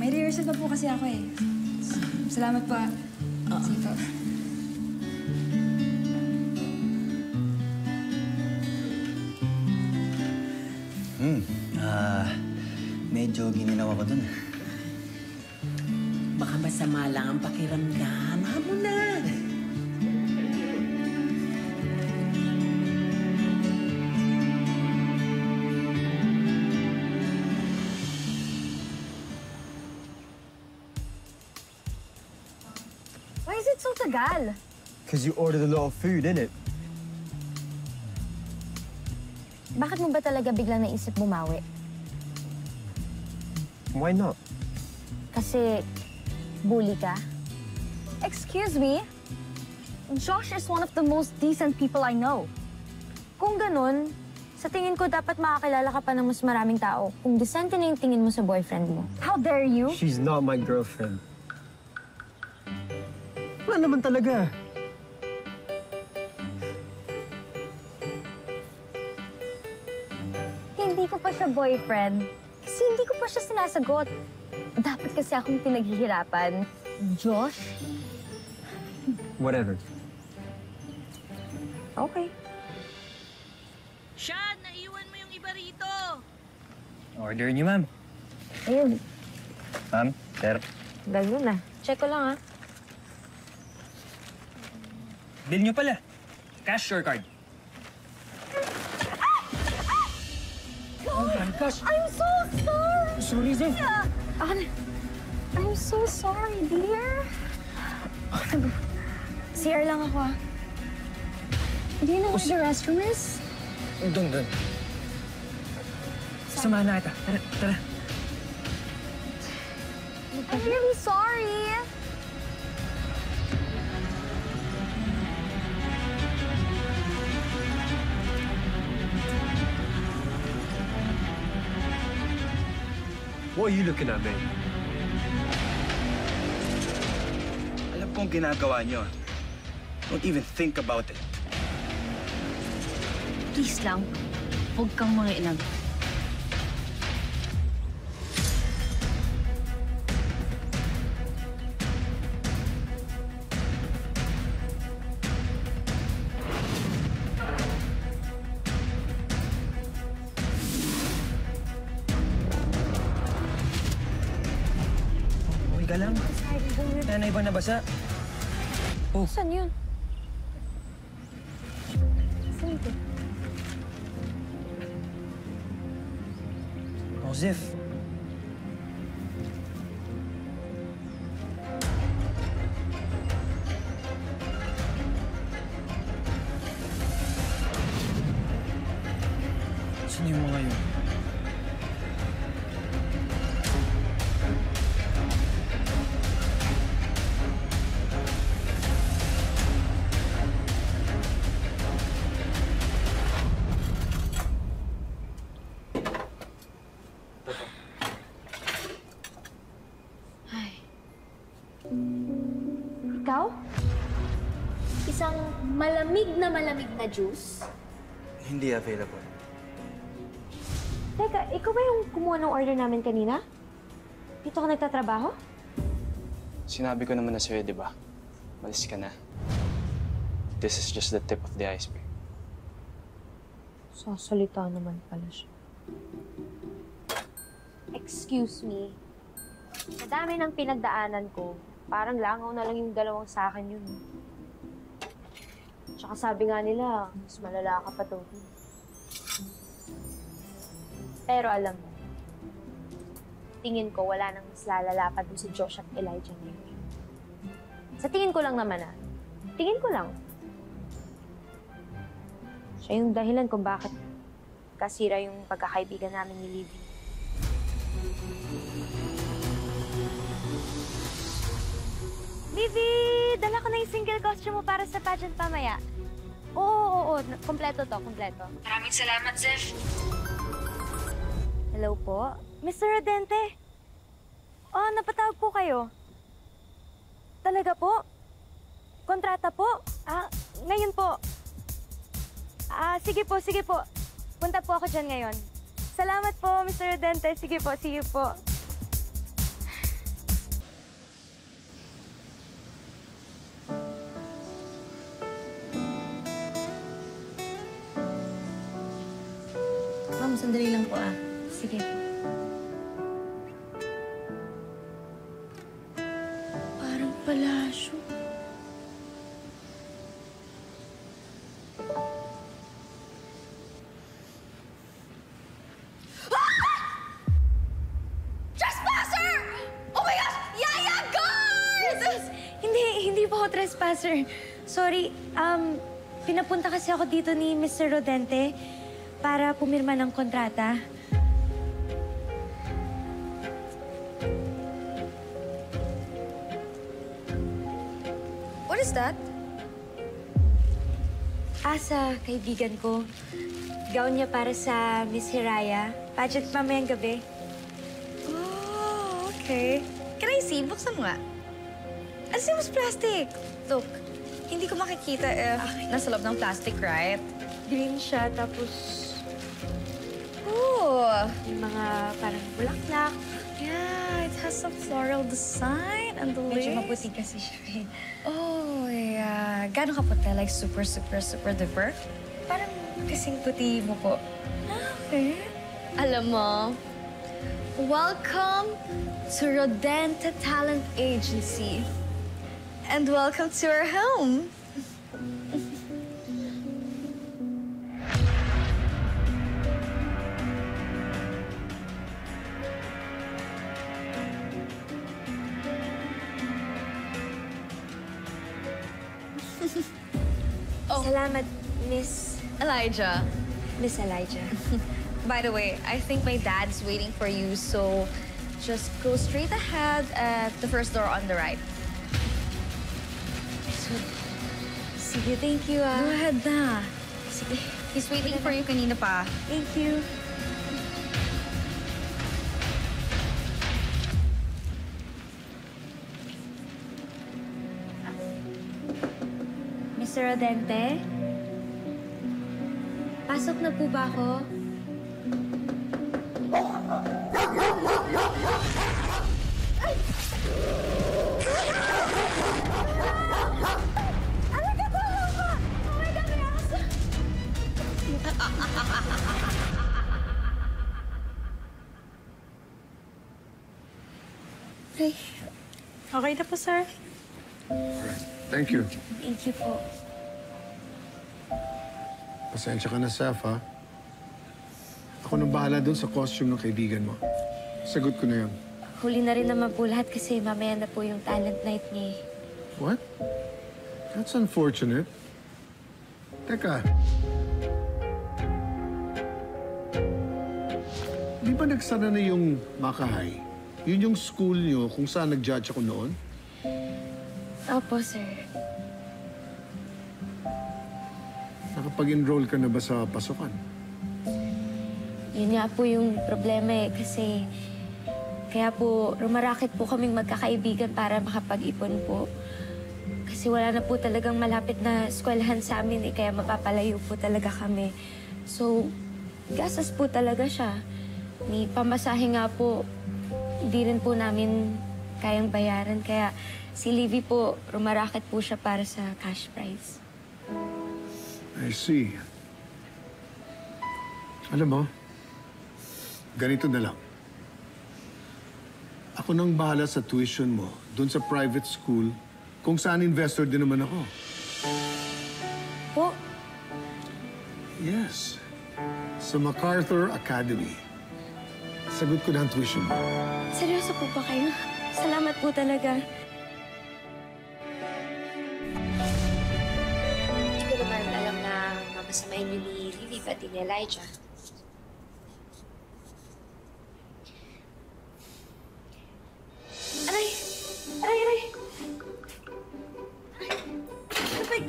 May rehearsal pa po kasi ako eh. Salamat po. Sige po. Medyo gininaw ako dun. Baka masama lang ang pakiramdam. Hamo na. Why is it so tagal? Because you ordered a lot of food, innit? Bakit mo ba talaga biglang naisip bumawi? Why not? Kasi bully ka? Excuse me? Josh is one of the most decent people I know. Kung ganun, sa tingin ko dapat makakilala ka pa ng mas maraming tao kung decente na yung tingin mo sa boyfriend mo. How dare you? She's not my girlfriend. Wala naman talaga. Hindi ko pa siya boyfriend. Kasi hindi ko pa siya sinasagot. Dapat kasi akong pinaghihirapan. Josh? Whatever. Okay. Sean, naiwan mo yung iba rito. Order niyo, ma'am. Ayun. Ma'am, sir. Ganun na. Check ko lang, ha? Bill niyo pala. Cash or card? Oh my gosh! I'm so sorry! Sorry, Zef. I'm so sorry, dear. CR lang ako, ah. Do you know where the restroom is? Doon. Samahan na kita. Tara. I'm really sorry. What are you looking at, me? Alam kong ginagawa niyo. Don't even think about it. Please lang, huwag kang mga ilang. Okay ka lang? Nanay ba nabasa? Oh. Saan yun? Saan ito? Oh, Zef. Sino yung mga yun? Ikaw? Isang malamig na juice? Hindi available. Teka, ikaw ba yung kumuha ng order namin kanina? Dito ka nagtatrabaho? Sinabi ko naman na sa'yo, di ba? Malis ka na. This is just the tip of the iceberg. Sasalita naman pala siya. Excuse me. Sa dami ng pinagdaanan ko, parang langaw na lang yung dalawang sa akin yun. Tsaka sabi nga nila, mas malala ka pa daw. Pero alam mo, tingin ko wala nang mas lalala pa dun si Josh at Elijah ngayon. Sa tingin ko lang naman tingin ko lang. Siya yung dahilan kung bakit kasira yung pagkakaibigan namin ni Livy. Livy! Dala ko na yung single costume mo para sa pageant mamaya. Oo. Kompleto to, kompleto. Maraming salamat, Zef. Hello po? Mr. Rodente? Oh, napatawag po kayo. Talaga po? Kontrata po? Ngayon po. Sige po. Punta po ako dyan ngayon. Salamat po, Mr. Rodente. Sige po. Ma'am, sandali lang po Sige. Parang palasyo. Trespasser! Oh my gosh! Yaya, guard! Hindi po ako trespasser. Sorry, pinapunta kasi ako dito ni Mr. Rodente para pumirma ng kontrata. What is that? Sa kaibigan ko. Gown niya para sa Miss Hiraya. Pageant mamayang gabi. Oh, okay. Can I see? Buksan mo nga. As mas plastic. Look, hindi ko makikita nasa loob ng plastic, right? Green siya, tapos Oh! may mga parang bulaklak. Yeah, it has has a floral design and the lace. Medyo maputi kasi siya. Oh, yeah. Gano'n ka puti? Like super duper? Parang kasing puti mo po. Okay. Alam mo, welcome to Rodenta Talent Agency. And welcome to our home. Salamat, Miss Elijah. Miss Elijah. By the way, I think my dad's waiting for you, so just go straight ahead at the first door on the right. Sige, thank you, Go ahead na. Sige. He's waiting for you kanina pa. Thank you. Mr. Rodente? Pasok na po ba ako? Ay, okay na po, sir. Thank you. Thank you po. Pasensya ka na, Seth, ha? Ako nang bahala dun sa costume ng kaibigan mo. Sagot ko na yun. Huli na rin naman po lahat kasi mamaya na po yung talent night niya. What? That's unfortunate. Teka. Di ba nagsara na yung Makahay? Yun yung school niyo kung saan nag-judge ako noon? Opo, sir. Nakapag-enroll ka na ba sa pasukan? Yun nga po yung problema kasi kaya po rumaraket po kaming magkakaibigan para makapag-ipon po. Kasi wala na po talagang malapit na eskwelahan sa amin kaya mapapalayo po talaga kami. So, gasas po talaga siya. May pamasahe nga po, hindi rin po namin kayang bayaran. Kaya si Livy po, rumaraket po siya para sa cash prize. I see. Alam mo, ganito na lang. Ako nang bahala sa tuition mo doon sa private school kung saan investor din naman ako. Po? Yes. Sa MacArthur Academy. Sagot ko na ang tuition mo. Seryoso po ba kayo? Salamat po talaga. Hindi ko naman alam na mamasamayin niyo ni Livy pati ni Elijah. Aray! Aray, aray! Aray!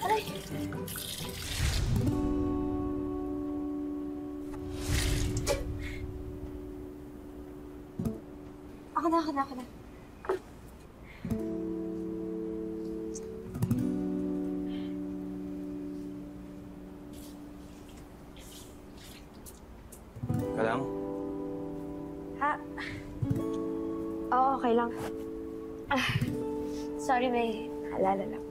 Aray! Ako na. Ka lang? Ha? Oo, okay lang. Sorry, may halala lang.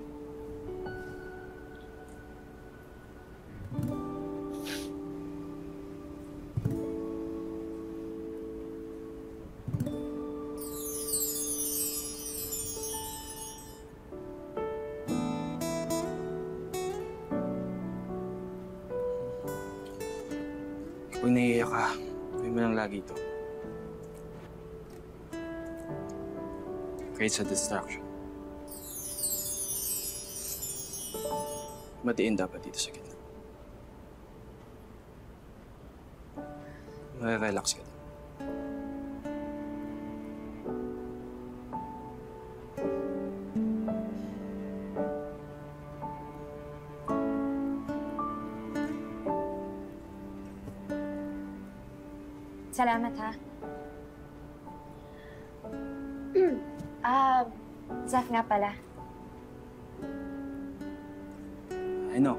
Kung naiiyak ka, gawin mo lang lagi ito. Creates a distraction. Matiin dapat dito sa gitna. Relax ka. Salamat, ha? Zaf nga pala. I know.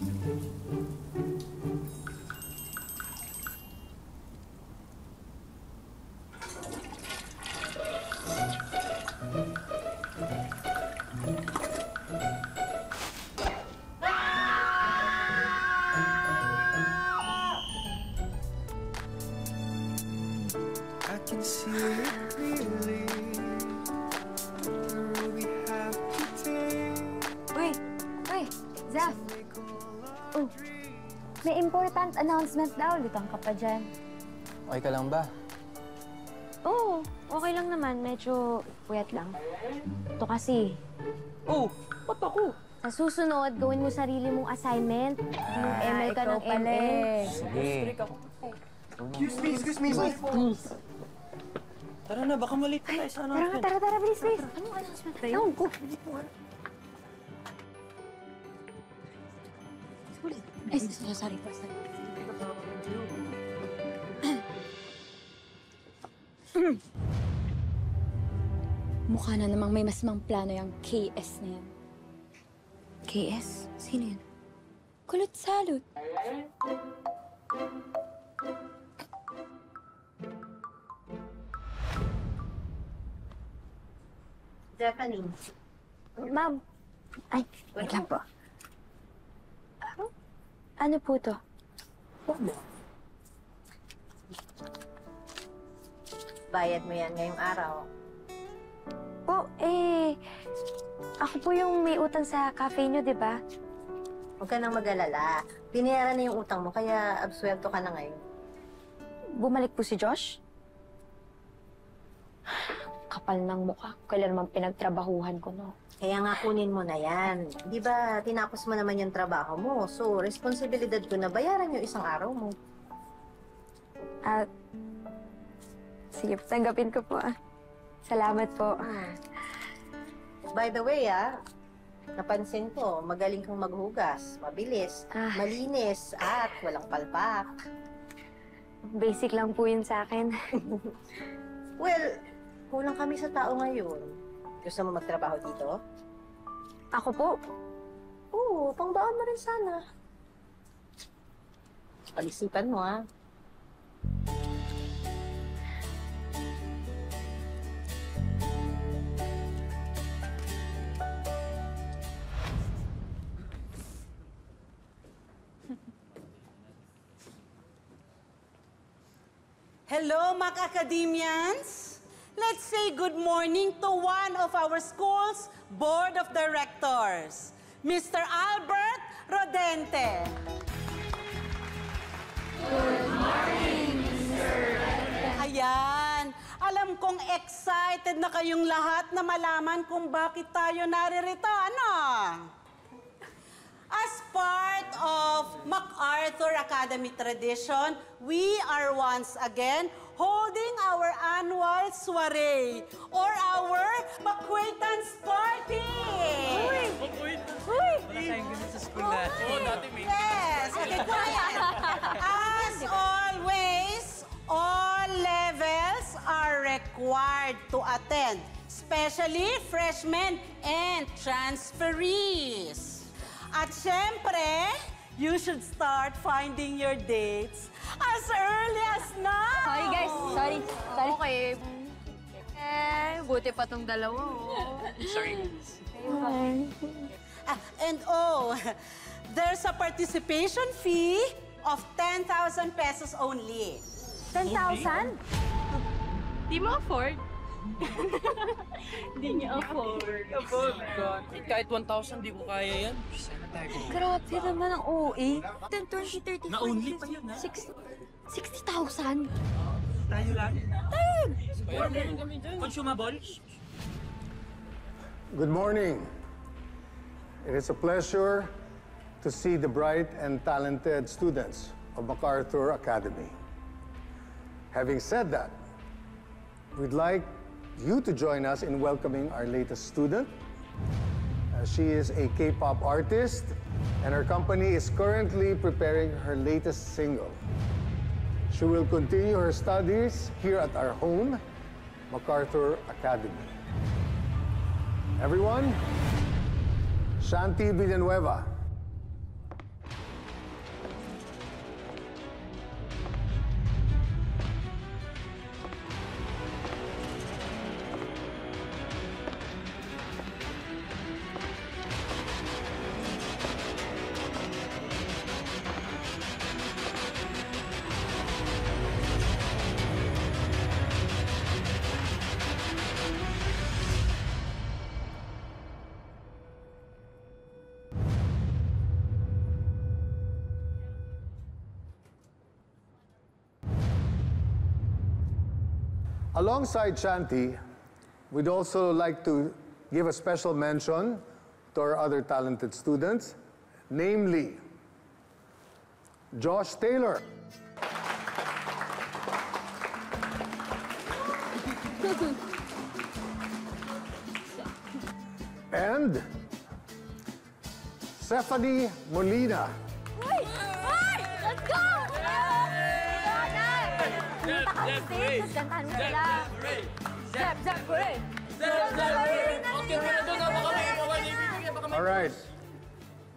I can see it clearly. The road we have to take. Uy! Zaf! Oh, may important announcement daw. Lutang ka pa dyan. Okay ka lang ba? Oo, okay lang naman. Medyo puyat lang. Ito kasi. Oh, ba't ako? Sa susunod, gawin mo sarili mong assignment. Yung ML ka ng ML. Sige. Excuse me. Tara na, baka malate na tayo sa announcement. Tara, bilis. Anong announcement ba yun? Go. Ay, sorry. Mukha na namang may masamang plano yung KS na yan. KS? Sino yun? Kulot salot. Stephanie. Ma'am. Ay, wait lang po. Ano po to? Bayad mo yan ngayong araw. Ako po yung may utang sa cafe nyo, di ba? Huwag ka nang mag-alala. Binayaran na yung utang mo, kaya absuelto ka na ngayon. Bumalik po si Josh? Kapal ng mukha. Kailan naman pinagtrabahuhan ko, no? Kaya nga kunin mo na yan. Di ba, tinapos mo naman yung trabaho mo. So, responsibilidad ko na bayaran yung isang araw mo. Sige, tanggapin ko po. Salamat po. By the way, napansin ko, magaling kang maghugas, mabilis, malinis, at walang palpak. Basic lang po yun sa akin. Well, kulang kami sa tao ngayon. Gusto mo magtrabaho dito? Ako po? Oo, pangbaon mo rin sana. Palisipan mo, Hello, Mac Academians! Let's say good morning to one of our school's Board of Directors, Mr. Albert Rodente. Good morning, Mr. Rodente. Ayan, alam kong excited na kayong lahat na malaman kung bakit tayo naririto, ano? As part of MacArthur Academy tradition, we are once again holding our annual soiree or our acquaintance party. Yes, okay, quiet. As always, all levels are required to attend, especially freshmen and transferees. At syempre, you should start finding your dates as early as now. Sorry guys, sorry. Okay. Buti pa tong dalawa. Sorry. And there's a participation fee of 10,000 pesos only. 10,000? Di mo afford? Di niya afford. Kahit 1,000, di ko kaya yan. Grabe naman ang OA. 10, 20, 30, Na-only pa yun, 60,000. Tayo lang. Tayo! Consumable? Good morning. It is a pleasure to see the bright and talented students of MacArthur Academy. Having said that, we'd like you to join us in welcoming our latest student. She is a K-pop artist, and her company is currently preparing her latest single. She will continue her studies here at our home, MacArthur Academy. Everyone, Shanti Villanueva. Alongside Shanti, we'd also like to give a special mention to our other talented students, namely Josh Taylor. And Stephanie Molina. Let's go! Pumunta ka sa stage, tapos kantahan mo sila. Zep, Zep, hooray! All right.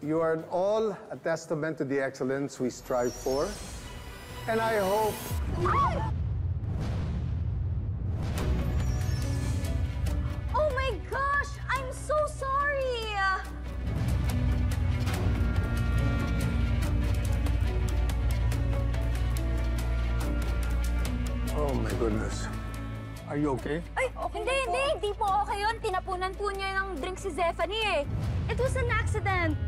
You are all a testament to the excellence we strive for. And I hope... Oh my gosh! I'm so sorry! Oh my goodness. Are you okay? Ay, hindi po okay yun. Tinapunan po niya ng drink si Zephanie eh. It was an accident.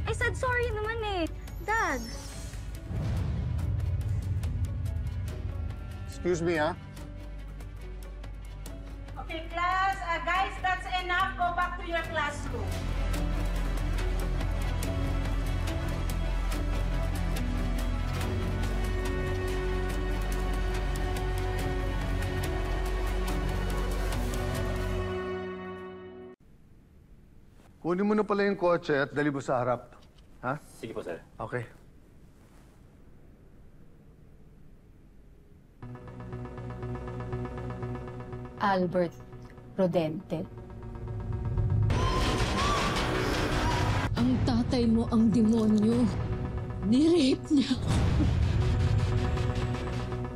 I said sorry naman eh. Dad. Excuse me, huh? Okay, class. Guys, that's enough. Go back to your classroom. Kunin mo na pala yung kotse at dali mo sa harap. Ha? Sige po, sir. Okay. Albert Rodente. Ang tatay mo ang demonyo. Nirape niya ako.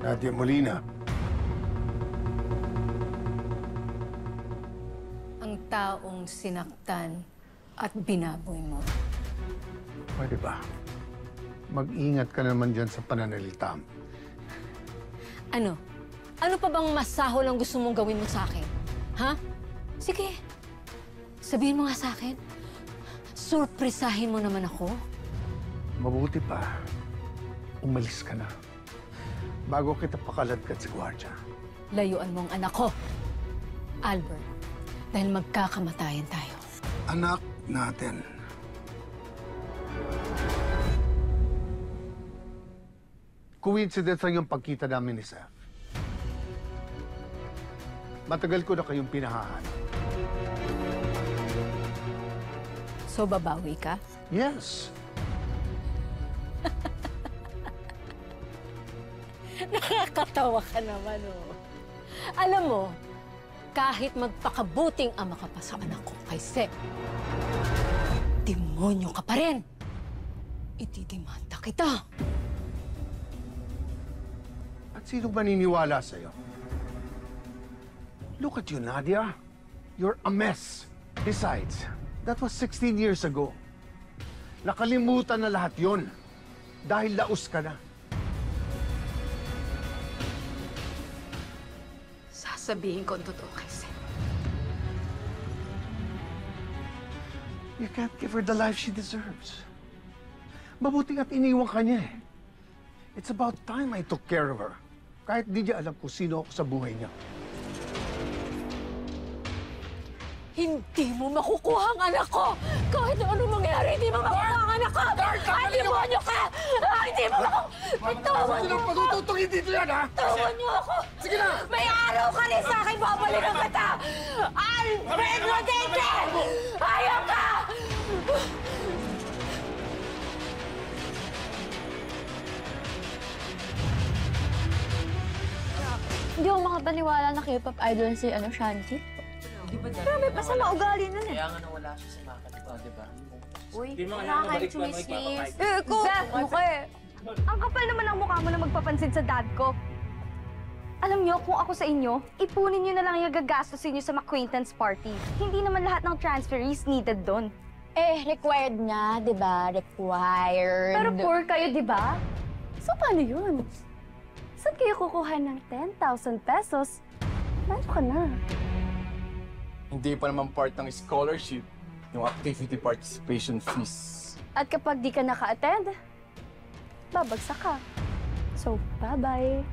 Nadia Molina. Ang taong sinaktan at binaboy mo. Pwede ba? Mag-ingat ka naman dyan sa pananalita mo. Ano? Ano pa bang masahol ang gusto mong gawin mo sa akin? Ha? Sige. Sabihin mo nga sa akin. Surpresahin mo naman ako. Mabuti pa. Umalis ka na. Bago kita pakaladkad sa gwardya. Layuan mo ang anak ko. Albert, dahil magkakamatayan tayo. Anak natin. Coincidence lang yung pagkita namin ni Seth. Matagal ko na kayong pinahahanap. So, babawi ka? Yes. Nakakatawa ka naman, oh. Alam mo, kahit magpakabuting ama ka pa sa anak ko kay Seth, demonyo ka pa rin. Itidimanda kita. At sinong maniniwala sa'yo? Look at you, Nadia. You're a mess. Besides, that was 16 years ago. Nakalimutan na lahat yon dahil laos ka na. Sasabihin ko ang totoo kay Seth. You can't give her the life she deserves. Mabuting at iniwan ka niya eh. It's about time I took care of her. Kahit di niya alam kung sino ako sa buhay niya. Hindi mo makukuha ang anak ko! Kahit ano mangyari, hindi mo makukuha ang anak ko! Ay, demonyo ka! Hindi mo makukuha! Tawan niyo ako! Patututungin dito yan, ha? Tawan niyo ako! Sige na! May araw ka rin sa akin, babalikan kita! Albert Rodente! Ayaw ka! Hindi ako makapaniwala na K-pop idol si Shanti. Pero may pasama ugali nun eh. Kaya nga nawala siya sa maka, diba? Uy, Di mo nakakay-chismis. Ikaw! Zep, mukha eh. Ang kapal naman ang mukha mo na magpapansin sa dad ko. Alam niyo, kung ako sa inyo, ipunin niyo na lang yung gagastusin niyo sa acquaintance party. Hindi naman lahat ng transferees needed doon. Eh, required nga, di ba? Required. Pero poor kayo, di ba? So, paano yun? Saan kayo kukuha ng 10,000 pesos? Paano ka na? Hindi pa naman part ng scholarship yung activity participation fees. At kapag di ka naka-attend, babagsak ka. So, bye-bye.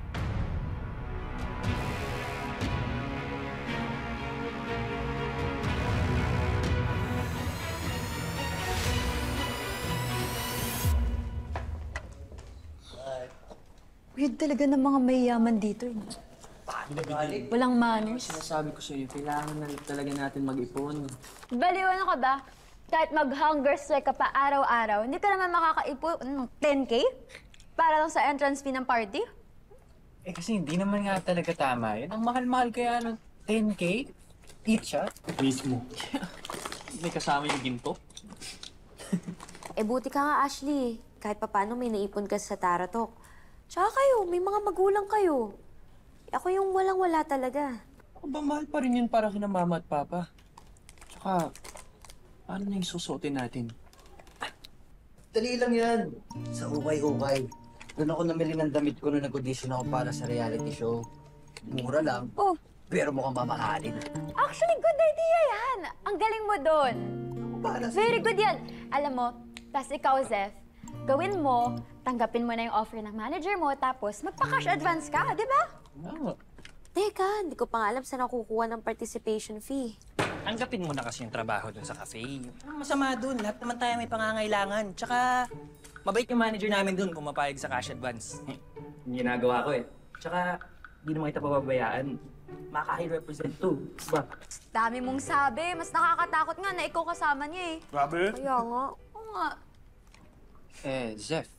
Weird talaga ng mga mayayaman dito. Eh. Walang manners. Sinasabi ko sa'yo, kailangan na talaga natin mag-ipon. Baliwan ka ba? Kahit mag-hunger strike ka pa araw-araw, hindi ka naman makakaipon ng 10K? Para lang sa entrance fee ng party? Eh kasi hindi naman nga talaga tama yun. Ang mahal-mahal kaya ng 10K? Eat shot? Mismo. May kasama yung ginto. Eh, buti ka nga, Ashley. Kahit papano may naipon ka sa Taratok. Tsaka kayo, may mga magulang kayo. Ako yung walang-wala talaga. Aba, mahal pa rin yun para kina mama at papa. Tsaka, paano na yung susuotin natin? Dali lang yan. Sa ukay-ukay. Doon ako namili ng damit ko nung nag-audition ako para sa reality show. Mura lang, pero mukhang mamahalin. Actually, good idea yan! Ang galing mo doon. Very good yan. Alam mo, tas ikaw, Zeph, gawin mo, tanggapin mo na yung offer ng manager mo, tapos magpa-cash advance ka, di ba? Teka, hindi ko pa nga alam saan ako kukuha ng participation fee. Tanggapin mo na kasi yung trabaho dun sa cafe. Ang masama dun, lahat naman tayo may pangangailangan. Tsaka, mabait yung manager namin dun kung mapayag sa cash advance. Yung ginagawa ko eh. Tsaka, hindi naman kita pababayaan. Makahi-represent to. Diba? Dami mong sabi. Mas nakakatakot nga na ikaw kasama niya eh. Grabe. Kaya nga. Oo nga. Zeph,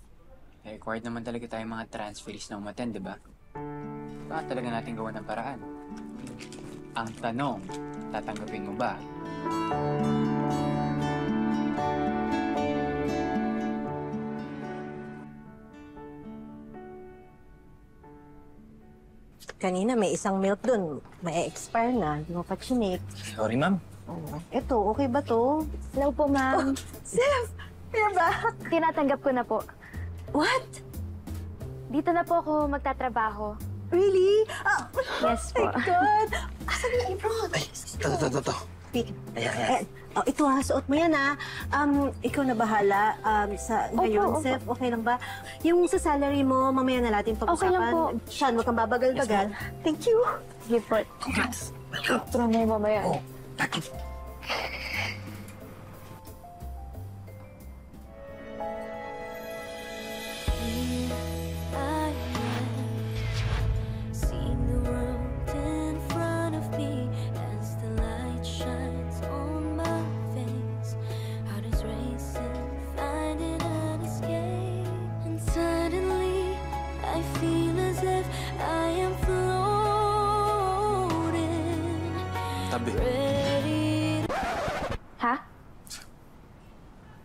required naman talaga tayong mga transferees na umattend, di ba? Baka talaga natin gawa ng paraan. Ang tanong, tatanggapin mo ba? Kanina may isang milk dun. May expire na. Hindi mo pa chinik. Sorry, ma'am. Ito, okay ba to? Hello po, ma'am. Zeph! You're back! Tinatanggap ko na po. What? Dito na po ako magtatrabaho. Really? Yes po. Oh my God! Asan yung Ebron? Ito. Ayan. Oh, ito ha, suot mo yan ha. Ikaw na bahala sa ngayon, Opo. Zeph. Okay lang ba? Yung sa salary mo, mamaya na natin pag-usapan. Okay lang po. Sean, huwag kang babagal-bagal. Thank you. Sige po. Congrats. Ito na mo mamaya. Oh, bakit? Seeing the world in front of me as the light shines on my face. Heart is racing, finding an escape. And suddenly I feel as if I am floating. Tabi. Ready to... Ha?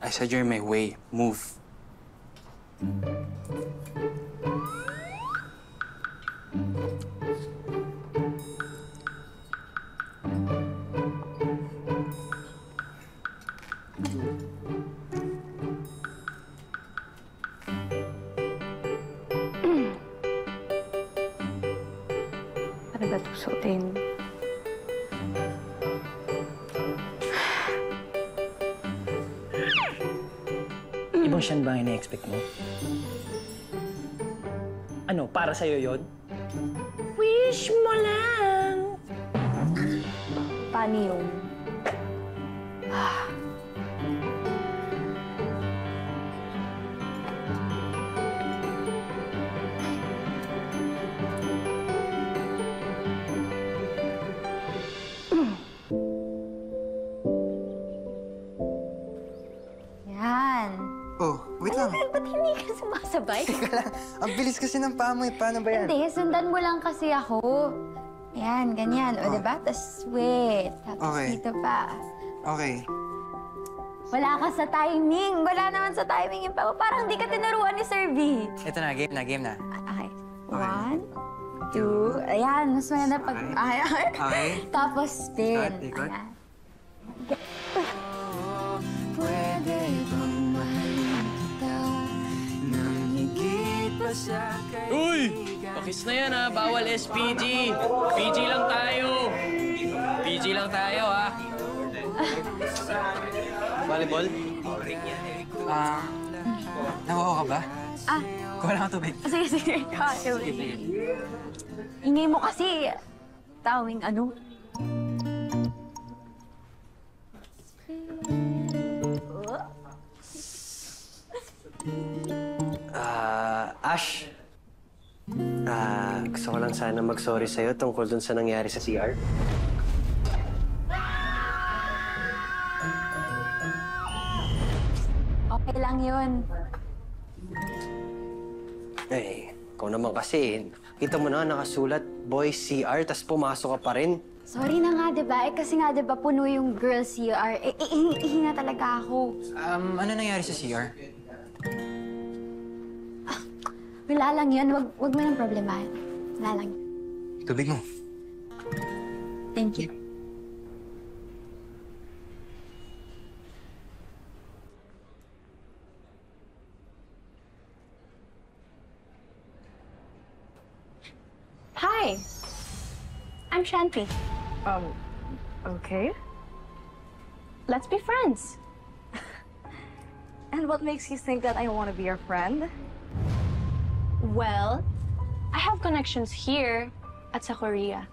I said you're in my way. Move. Ano ba ito suotin? Ibang siyan ba ang ina-expect mo? Ano, para sa'yo yon? Wish mo lang! Paano yun? Yan. Oh, wait lang. Ba't hindi ka sumasabay? Ang bilis kasi ng paa mo eh. Paano ba yan? Hindi, sundan mo lang kasi ako. Yan, ganyan. O, diba? Tapos, wait. Tapos Okay. dito pa. Okay. Wala ka sa timing. Wala naman sa timing yung pa. Parang di ka tinuruan ni Sir V. Ito na, game na. Okay. 1, 2. Ayan, mas maganda pag... Ayan. Okay. Tapos spin. Ikot. Ayan. Pwede bang mahalin kita nang higit pa sa Uy! Pakis na yan ha, bawal SPG. PG lang tayo. PG lang tayo ha. Volleyball? Nawawa ka ba? Kuha lang ang tubig. Sige, sige. Ingay mo kasi. Tawing ano. Ash, Gusto ko lang sana mag-sorry sa'yo tungkol dun sa nangyari sa CR. Okay lang yun. Eh, ikaw naman kasi. Kita mo na nakasulat, boys CR, tas pumasok ka pa rin. Sorry na nga, di ba? Kasi nga, di ba, puno yung girls CR. Ihi na talaga ako. Ano nangyari sa CR? Wala lang yun. Wag mo nang problemahin. Wala lang. Tubig mo. Thank you. Hi. I'm Shanti. Okay. Let's be friends. And what makes you think that I want to be your friend? Well, I have connections here at sa Korea.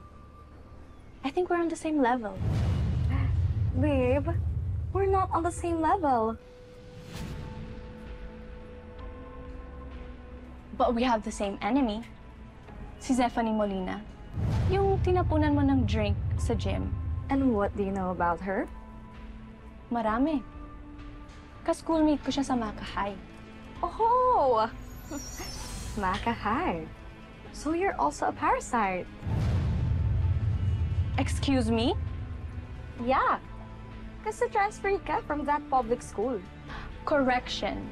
I think we're on the same level. Babe, we're not on the same level. But we have the same enemy. Si Zephanie Molina. Yung tinapunan mo ng drink sa gym. And what do you know about her? Marami. Ka-schoolmate ko siya sa Maka High. Oh! Maka High. So you're also a parasite. Excuse me? Yeah. Kasi transferee ka from that public school. Correction.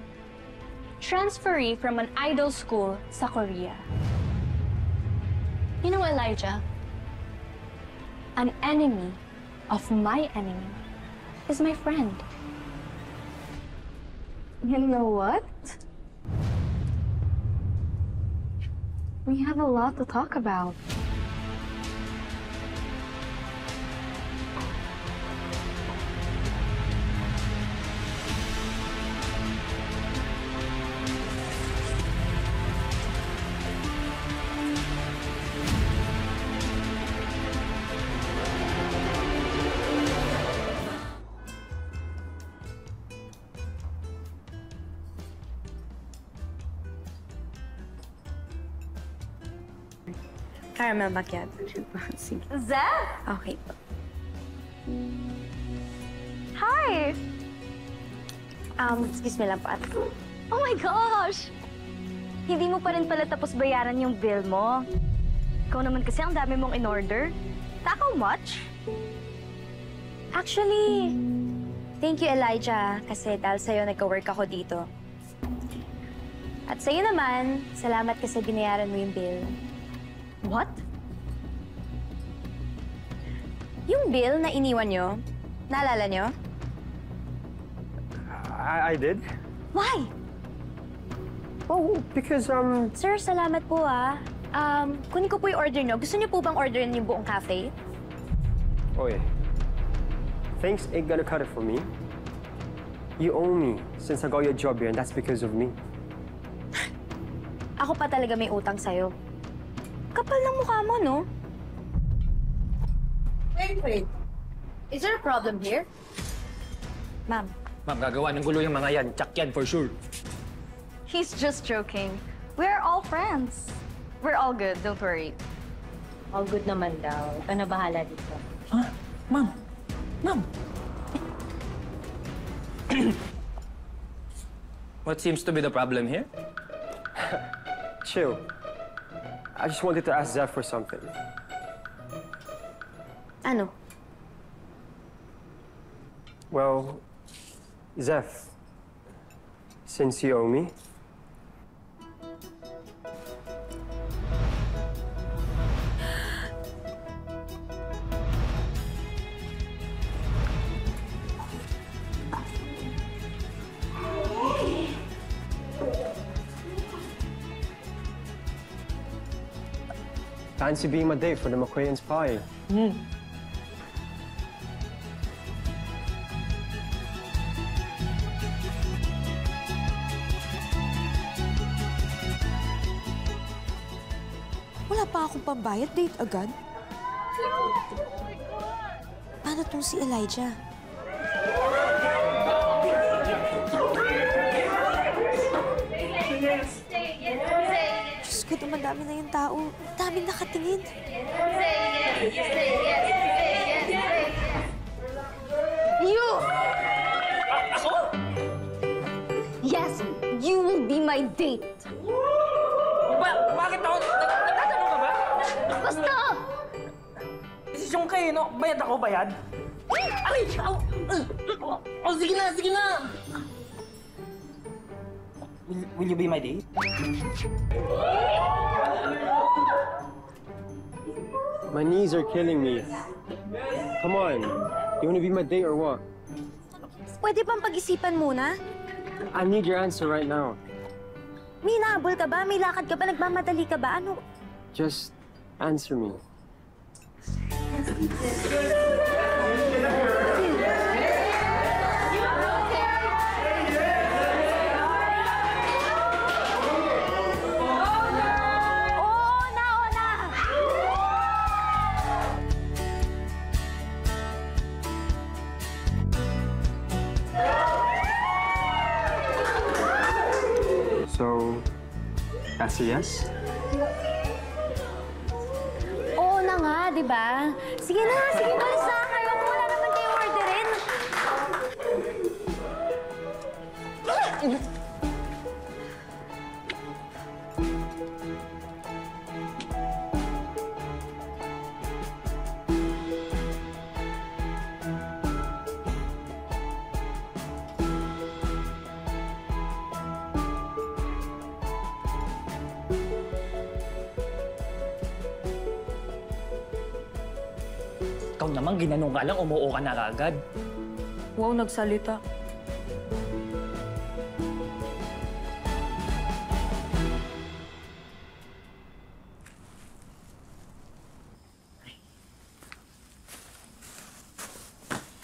Transferee from an idol school sa Korea. You know, Elijah, an enemy of my enemy is my friend. You know what? We have a lot to talk about. Caramel macchiato. Sige. Zeph! Okay po. Hi! Excuse me lang po. Oh my gosh! Hindi mo pa rin pala tapos bayaran yung bill mo. Ikaw naman kasi ang dami mong in-order. Takaw much? Actually, thank you, Elijah, kasi dahil sa'yo nagka-work ako dito. At sa'yo naman, salamat kasi binayaran mo yung bill. What? Yung bill na iniwan nyo, naalala nyo? I did. Why? Oh, because, Sir, salamat po kunin ko po yung order nyo. Gusto nyo po bang orderin yung buong cafe? Oy, thanks ain't gonna cut it for me. You owe me since I got your job here, and that's because of me. Ako pa talaga may utang sa'yo. Kapal ng mukha mo, no? Wait. Is there a problem here? Ma'am. Ma'am, gagawa ng gulo yung mga yan. Tsak yan for sure. He's just joking. We're all friends. We're all good, don't worry. All good naman daw. Ikaw na bahala dito. Ma'am! Ma'am! What seems to be the problem here? Chill. I just wanted to ask Zeph for something. Ano? Well, Zeph, since you owe me, fancy being my date for the McQuain's pie. Wala pa akong pambayad. Date agad? Paano tong si Elijah? Diyos ko, dumadami na yung tao. Dami nakatingin. You! Ako? Yes, you will be my date. Bakit ako? Nagtatanong ka ba? Basta! Desisyon kayo, no? Bayad ako, bayad? Ay! Oh, sige na, sige na! Will you be my date? My knees are killing me. Come on. You wanna be my date or what? Pwede bang pag-isipan muna? I need your answer right now. May nahabol ka ba? May lakad ka ba? Nagmamadali ka ba? Ano? Just answer me. So, that's a yes? Oo na nga, di ba? Sige na, sige, balis na kayo. Wala naman kayo orderin. Ikaw naman, ginanong ka lang, umuo ka na agad. Wow, nagsalita.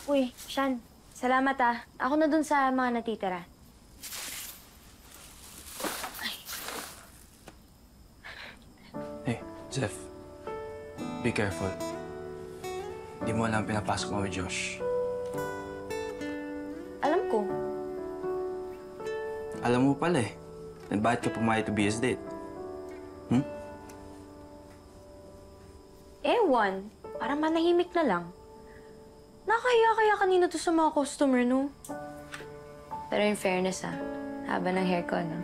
Uy, Sean. Salamat ah. Ako na dun sa mga natitira. Hey, Zeph. Be careful. Di mo alam pinapasok mo with Josh. Alam ko. Alam mo pala eh. And bakit ka pumayag to be his date? Ewan. Parang manahimik na lang. Nakahiya kaya kanina to sa mga customer, no? Pero in fairness, haba ng hair ko, no?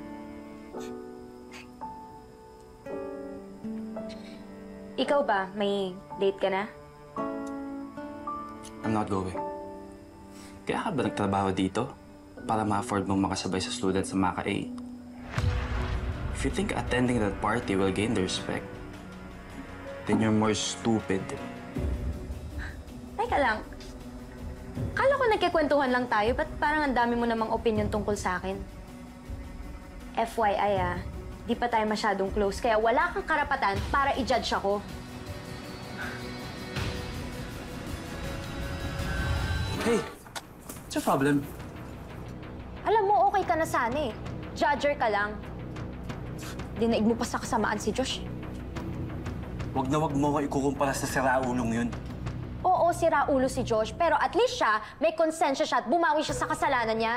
Ikaw ba? May date ka na? I'm not going. Kaya ka ba nagtrabaho dito? Para ma-afford mong makasabay sa students sa Maka A? If you think attending that party will gain their respect, then you're more stupid. Teka lang. Kala ko nagkikwentuhan lang tayo, ba't parang ang dami mo namang opinion tungkol sa akin? FYI di pa tayo masyadong close, kaya wala kang karapatan para i-judge ako. Hey, what's your problem? Alam mo, okay ka na sana eh. Judger ka lang. Dinaig mo pa sa kasamaan si Josh. Wag na wag mo ko ikukumpara sa siraulong yun. Oo, sira ulo si Josh, pero at least siya, may konsensya siya at bumawi siya sa kasalanan niya.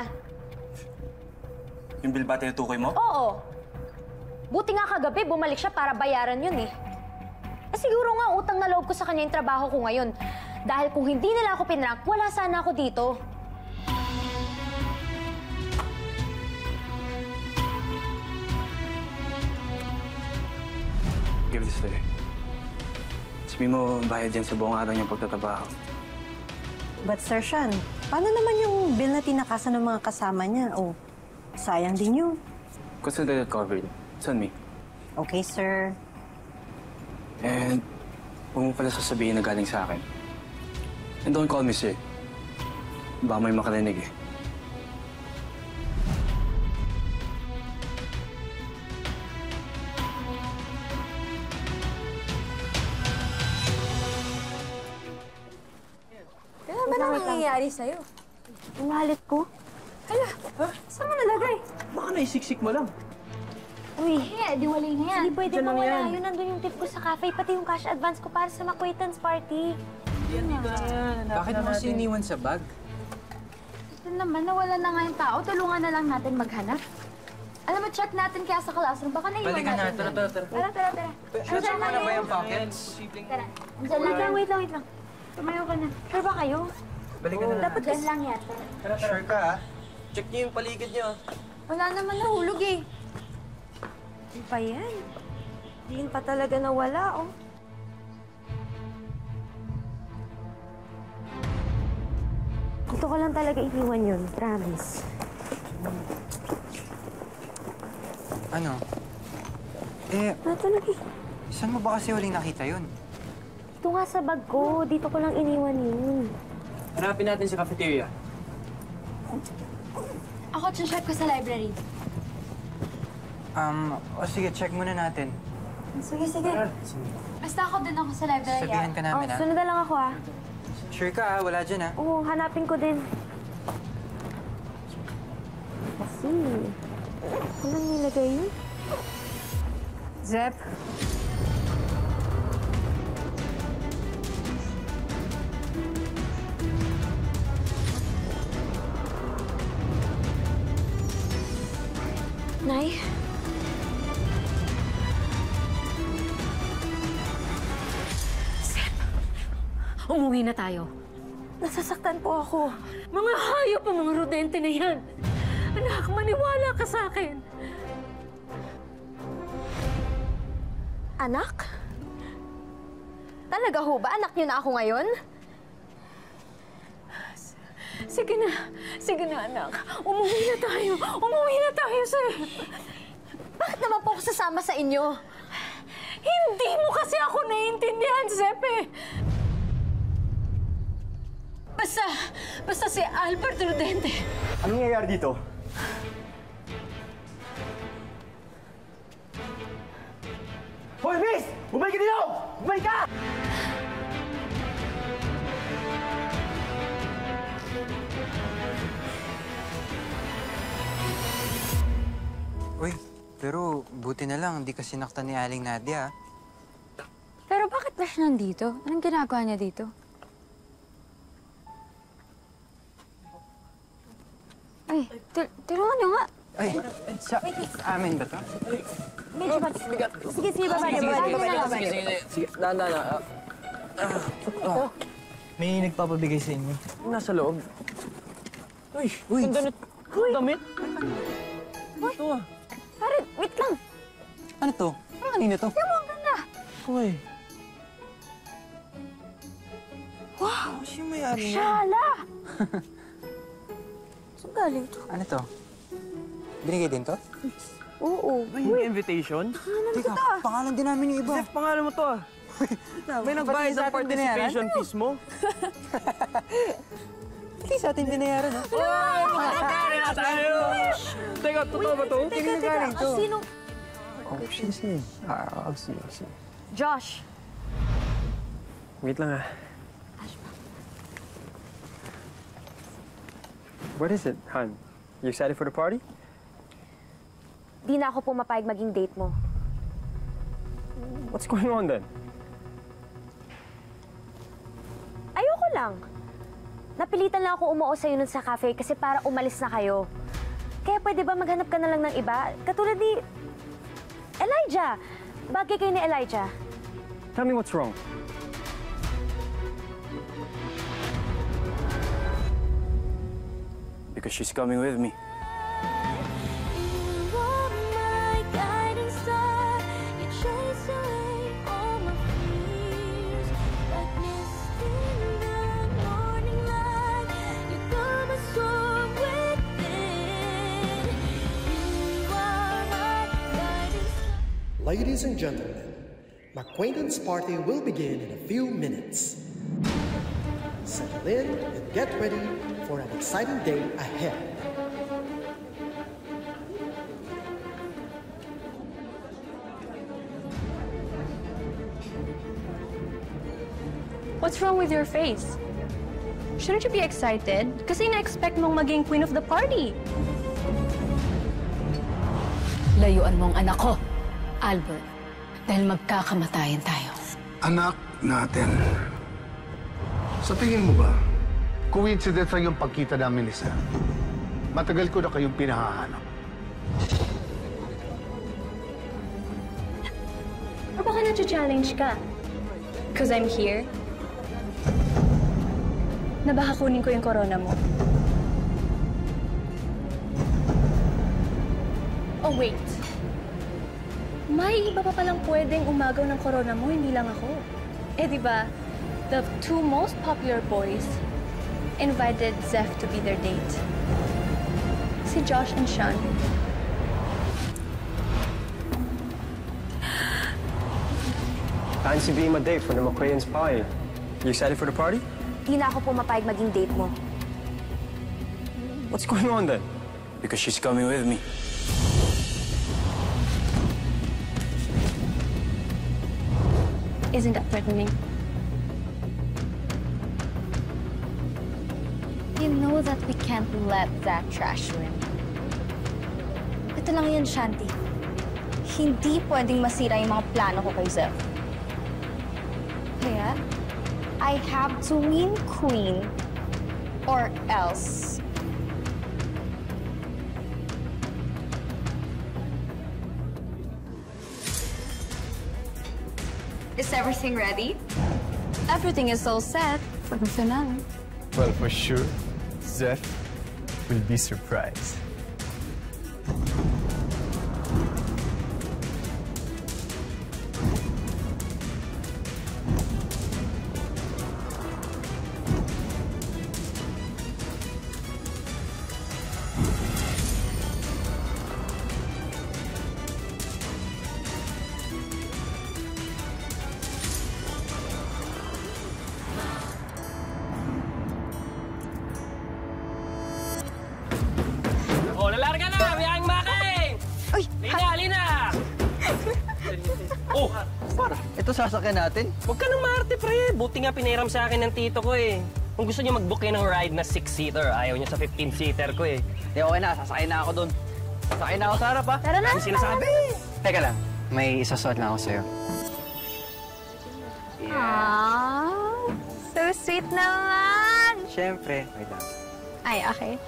Yung bill ba tinutukoy mo? Oo. Buti nga kagabi, bumalik siya para bayaran yun eh. Siguro nga utang na loob ko sa kanya yung trabaho ko ngayon. Dahil kung hindi nila ako pinrank, wala sana ako dito. Give this to her. Sabi mo, bayad yan sa buong araw niyang pagtatrabaho. But Sir Sean, paano naman yung bill na tinakasan ng mga kasama niya? Oh, sayang din yun. Consider that covered. It's on me. Okay, sir. And huwag mo pala sasabihin na galing sa akin. And don't call me sir. Baka may makarinig eh. Kaya ba na nangyayari sa'yo? Yung wallet ko? Hala, saan mo nalagay? Baka naisiksik mo lang. Uy, di wala na yan. Hindi pwede mawala. Yun, nandun yung tip ko sa cafe, pati yung cash advance ko para sa acquaintance party. Bakit mo kasi iniwan sa bag? Ito naman, nawala na nga yung tao. Tulungan na lang natin maghanap. Alam mo, check natin kaya sa classroom. Baka naiwan Balikan natin. na. Tara. Tara. Sure ka na ba yung pockets? Tara. Wait lang. Tumayo ka na. Sure ba kayo? Balikan na. Dapat dyan lang yan. Sure ka, ha? Check niyo yung paligid niyo. Wala naman nahulog eh. Ano pa yan? Diin pa talaga nawala, oh. Dito ko lang talaga iniwan yun, promise. Ano? Natulog eh. Saan mo ba kasi huling nakita yun? Ito nga sa bag ko. Dito ko lang iniwan yun. Hanapin natin sa cafeteria. Ako, check ko sa library. Sige, check muna natin. Sige. Basta ako din ako sa library. Sabihan ka namin, ha? Sunod na lang ako, ah. Sure ka, ha? Wala dyan, ha? Oo, hanapin ko din. Kasi, anong nilagay yun? Zep? Nay? Umuwi na tayo. Nasasaktan po ako. Mga hayop ang mga rodente na yan. Anak, maniwala ka sa akin. Anak? Talaga ho ba? Anak niyo na ako ngayon? Sige na, anak. Umuwi na tayo, sir. Bakit naman po ako sasama sa inyo? Hindi mo kasi ako naiintindihan, Zepe. Basta si Albert Rodente. Anong nangyayari dito? Hoy, miss! Bumalik ka dito! Bumalik ka! Uy, pero buti na lang, hindi ka sinaktan ni Aling Nadia, ha? Pero bakit ba siya nandito? Anong ginagawa niya dito? Ay, tulungan niyo nga. Ay, sa amin ba to? Medyo ba? Sige, baba niyo. Sige, dahan-dahan na. May nagpapabigay sa inyo. Nasa loob. Uy, ang damit. Damit? Ito ah. Pare, wait lang. Ano to? Kanina to? Tignan mo, ang ganda. Uy. Wow! Siya may-ari yan. Shala! Saan galing to? Ano to? Binigay din to? Oo. May invitation? Teka, pangalan din namin yung iba. Jeff, pangalan mo to ah. May nagbayad ng participation fees mo? Hindi sa atin binayaran, ha? Uy! Makakari na tayo! Teka, totoo ba to? Teka. Sino? Oh, sige. I'll see. Josh. Wait lang ah. What is it, Han? You excited for the party? Di na ako pumapayag maging date mo. What's going on then? Ayoko lang. Napilitan lang ako umuo sa'yo nun sa cafe kasi para umalis na kayo. Kaya pwede ba maghanap ka na lang ng iba? Katulad ni Elijah. Bagay kayo ni Elijah. Tell me what's wrong. Because she's coming with me. Ladies and gentlemen, McQuaintance party will begin in a few minutes. Settle in and get ready for an exciting day ahead. What's wrong with your face? Shouldn't you be excited? Kasi na-expect mong maging queen of the party. Layuan mo ang anak ko, Albert, dahil magkakamatayan tayo. Anak natin. Sa tingin mo ba, coincidence lang yung pagkita namin ni Sir? Matagal ko na kayong pinahahanap. nag-challenge ka? Because I'm here? Na baka kunin ko yung corona mo. Oh, wait. May iba pa palang pwedeng umagaw ng corona mo, hindi lang ako. Eh, di ba, the two most popular boys invited Zeph to be their date. Si Josh and Sean. Fancy being my date for the McQuaidens party. You excited for the party? Di na ako pumapayag maging date mo. What's going on then? Because she's coming with me. Isn't that threatening? You know that we can't let that trash win. Ito lang yan, Shanti. Hindi pwedeng masira yung mga plano ko kay Zeph. Kaya, I have to win Queen or else. Is everything ready? Everything is all set for the finale. Well, for sure, Zeph will be surprised. Oh, lalarga na! Biyahang Makay! Uy! Lina! Oh, para. Ito sasakyan natin. Huwag ka nang maarte, pre. Buti nga pinairam sa akin ng tito ko eh. Kung gusto niyo mag-book kayo ng ride na 6-seater, ayaw niya sa 15-seater ko eh. Okay na, sasakay na ako doon. Sasakay na ako sa harap, ha? Tara na! Ano sinasabi? Teka lang, may isasuot lang ako sa'yo. Aww, so sweet naman! Siyempre. Wait lang. Ay, okay.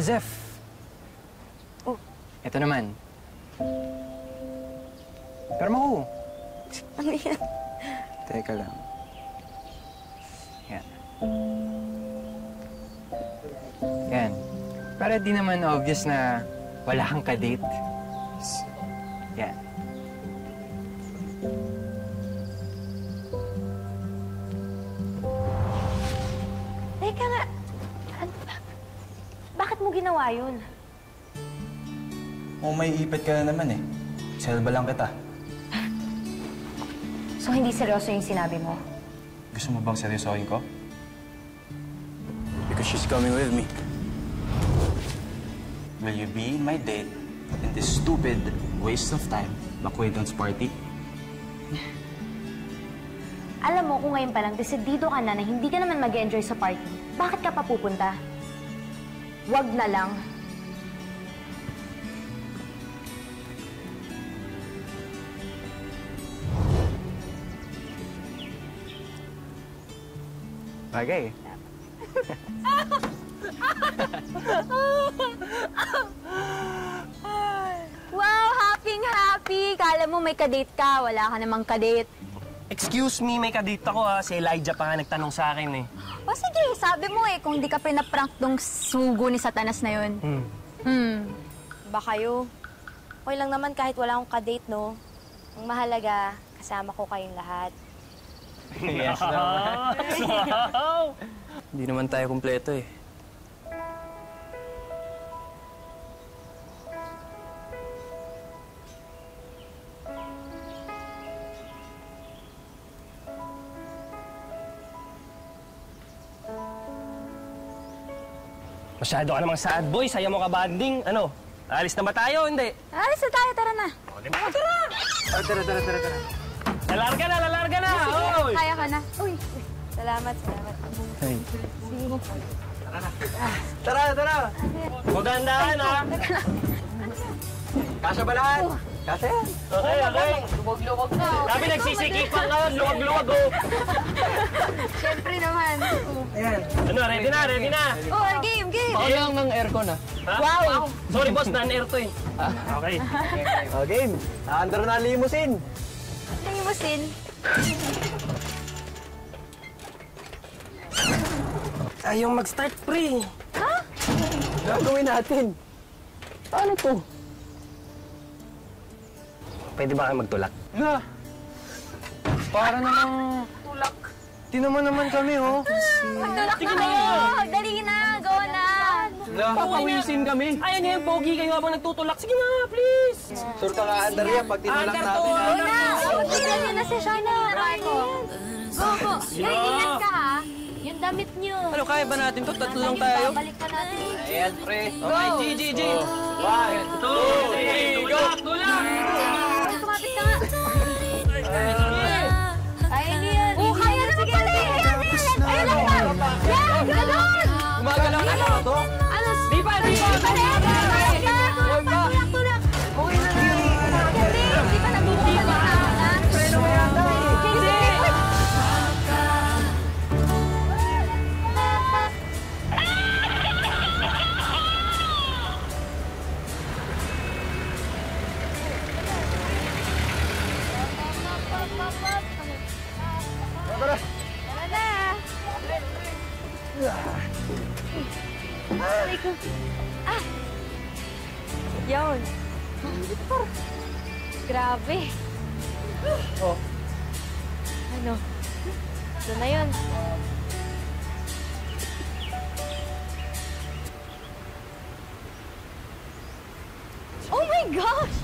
Zeph. Oh. Ito naman. Pero mo. Ano yan? Teka lang. Yan. Yan. Para di naman obvious na wala kang kadate. Yan. Teka nga. Bakit mo ginawa yun? Oh, may ipit ka na naman eh. Selba lang kita. So, hindi seryoso yung sinabi mo? Gusto mo bang seryosohin ko? Because she's coming with me. Will you be my date in this stupid waste of time McQuaidens party? Alam mo, kung ngayon pa lang, desidido ka na hindi ka naman mag-enjoy sa party, bakit ka pa pupunta? Wag na lang. Bagay. Wow, happy! Kala mo may kadate ka, wala ka namang kadate. Excuse me, may kadate ako ha. Si Elijah pa nga nagtanong sa akin eh. O sige, sabi mo eh, kung di ka pinaprank nung sugo ni Satanas na yun. Ba kayo? Okay lang naman kahit wala akong kadate, no? Ang mahalaga, kasama ko kayong lahat. Yes naman. Wow! Hindi naman tayo kumpleto eh. Masyado ka namang sad boy. Saya mo ka banding. Ano? Alis na ba tayo? Hindi. Alis na tayo, tara na. O, di ba? Tara! Tara. Lalarga na! Sige, Oy! kaya ka na. Uy, Salamat. Hey. sige. Tara. Magandaan ha! Kasya ba lahat? Kasya yan. Okay. Luwag-luwag na. Sabi nagsisikipan ka. Luwag-luwag oh. Siyempre naman. Ayan. Ano, ready na? Oh, game. Ako lang ng aircon, ha? Wow! Sorry boss, non-air to eh. Okay. Game. Naandar na limousine. Tingin mo, Sin. Ayaw mag-start, pre. Ha? Gagawin natin. Paano to? Pwede ba kayo magtulak? Na! Para namang... Tulak. Tinuman naman kami, oh. Magtulak na kayo! Dali na! Go na! Papawisin kami. Ayaw niyo yung pogi kayo habang nagtutulak. Sige na, please. Sure ka nga, Andar yan, pag tinulak natin. Go na! Tingnan niyo na si Shana. Go, go. Pero ingat ka, ha? Yung damit niyo. Ano, kaya ba natin to? Tatlo lang tayo. Babalik pa natin. Ayan, pre. Okay, G. 1, 2, 3, go! Tulak! Tumapit ka nga. Kaya niyo yan. Oo, kaya naman pala. Ayun lang ba? Yan, gano'n! Gumagalaw na lang to? Ano? Di pa! Tulak! Okay na na. Hindi pa nagbubukan na. Preno mo yata. Tara na! Aray ko. Ah! Yun. Grabe. Oh. Ano? Ito na yun. Oh my gosh!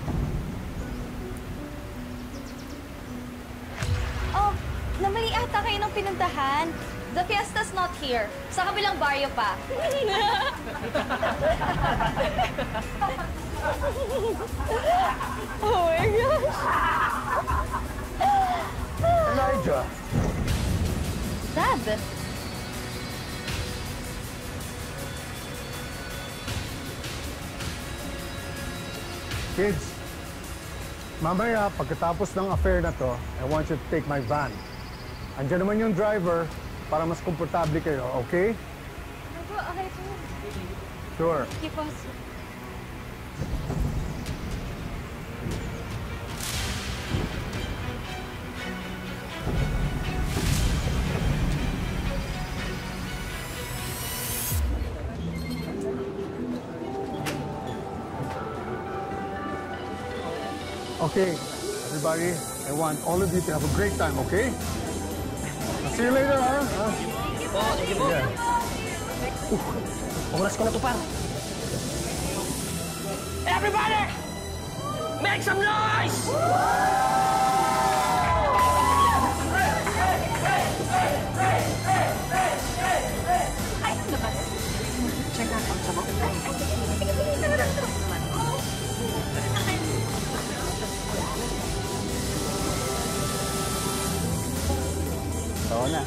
Oh, namali ata kayo ng pinuntahan. The fiesta's not here. Sa kabilang baryo pa. Oh my gosh! Elijah! Dad! Kids, mamaya pagkatapos ng affair na to, I want you to take my van. Andiyan naman yung driver para mas komportable kayo, okay? Okay po. Sure. Sige po. Okay, everybody, I want all of you to have a great time, okay? I'll see you later, huh? Sige po. Oras ko na to, par. Everybody! Make some noise! Check out ang sabok. Oo na.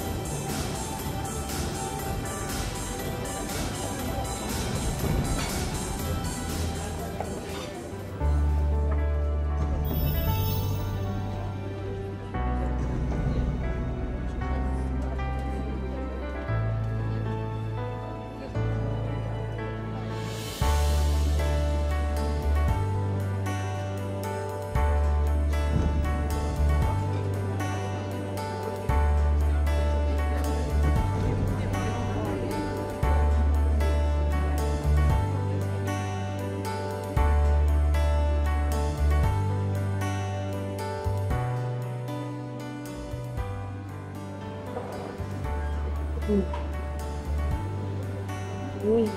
Uy.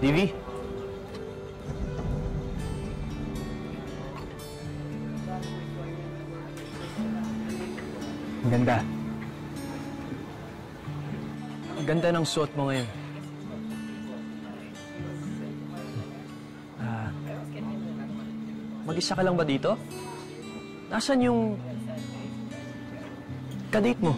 Vivi? Ang ganda. Ang ganda ng suot mo ngayon. Mag-isa ka lang ba dito? Nasaan yung kadate mo?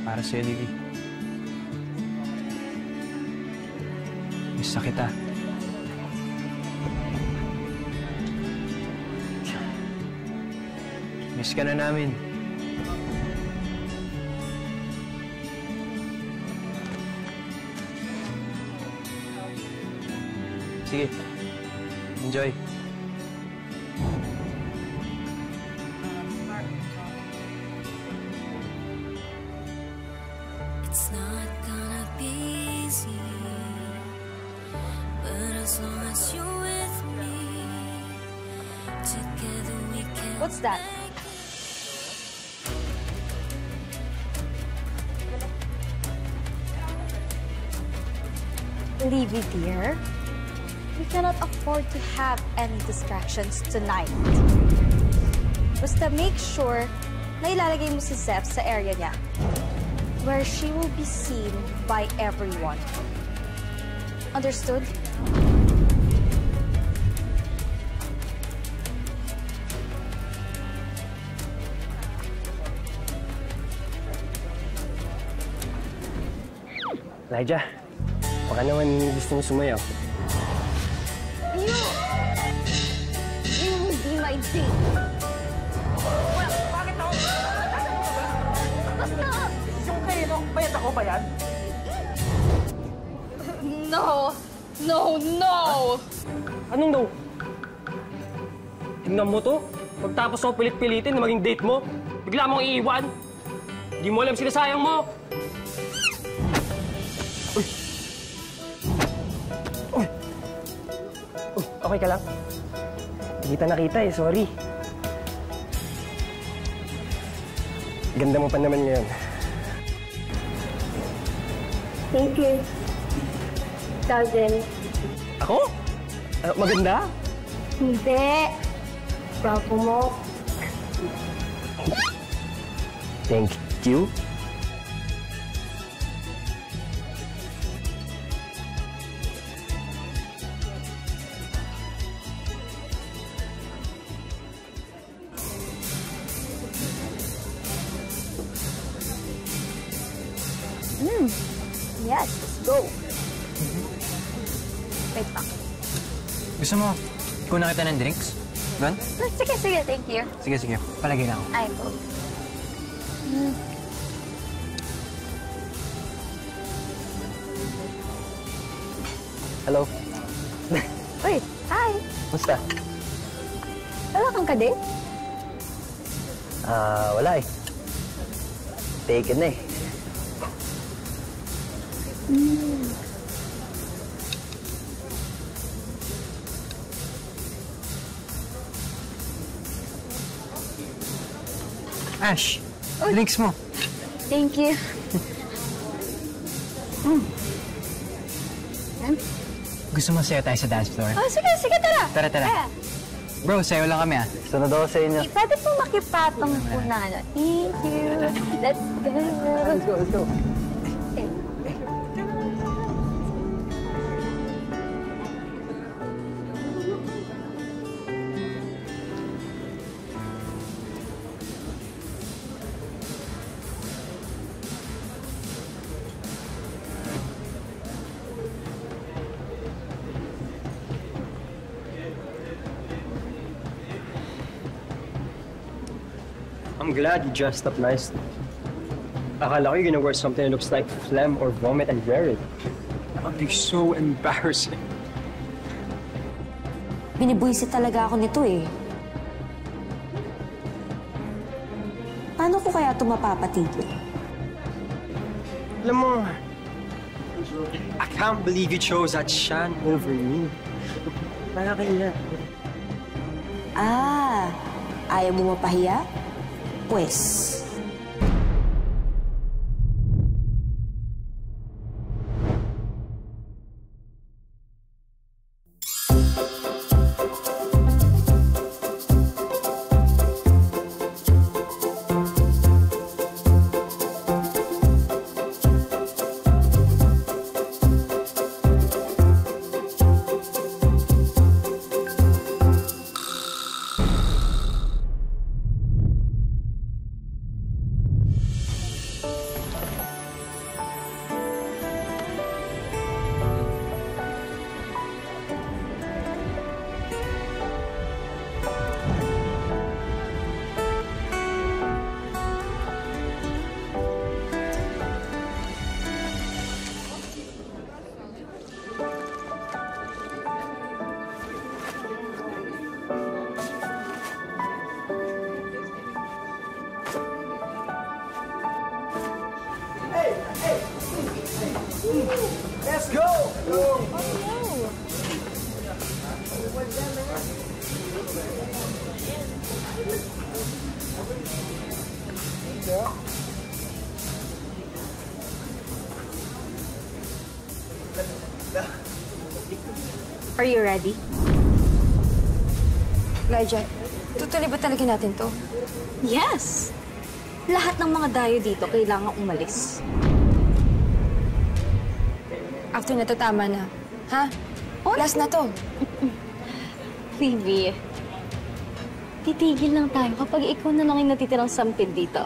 Para sa'yo, Livy. Miss na kita. Miss ka na namin. Sige. Enjoy. It's not gonna be easy, but as long as you're with me, together we can. What's that? Livy, dear, we cannot afford to have any distractions tonight. Basta make sure na ilalagay mo si Zeph sa area niya, where she will be seen by everyone. Understood? Elijah, baka naman gusto mo sumayaw. You will be my date. Bakit ako? Yung kayo, no? Bayad ako ba yan? No! No! No! Anong no? Tingnan mo to. Pagtapos ako pilit-pilitin na maging date mo, bigla mong iiwan. Hindi mo alam sinasayang mo. Okay ka lang? Kita na kita eh, sorry. Ganda mo pa naman ngayon. Thank you. Cousin. Ako? Maganda? Hindi. Bravo mo. Thank you. Yes, let's go. Wait lang. Gusto mo, kunan kita ng drinks? Gan? Sige, sige. Thank you. Sige, sige. Palagi na ako. Ay, go. Hello. Uy, hi. Musta? Wala kang kadate? Wala eh. Taken na eh. Ash, drinks mo. Thank you. Gusto mo sayo tayo sa dance floor? Oh, sige, sige, tara. Tara, tara. Bro, sayo lang kami ah. Sunod ako sa inyo. Pwede po makipatong po na ano. Thank you. Let's go. Let's go, let's go. I'm glad you dressed up nicely. Akala ko you're gonna wear something that looks like phlegm or vomit and wear it. That would be so embarrassing. Binibuisit talaga ako nito eh. Paano ko kaya ito mapapatigil? Alam mo, I can't believe you chose that Shan over me. Nakakaiya. Ah, ayaw mo mapahiya? Pues, Let's go! Are you ready? Elijah, tutuloy ba talaga natin to? Yes! Lahat ng mga dayo dito kailangan umalis. After na to, tama na. Ha? Last na to. Phoebe, titigil lang tayo kapag ikaw na lang yung natitirang sampid dito.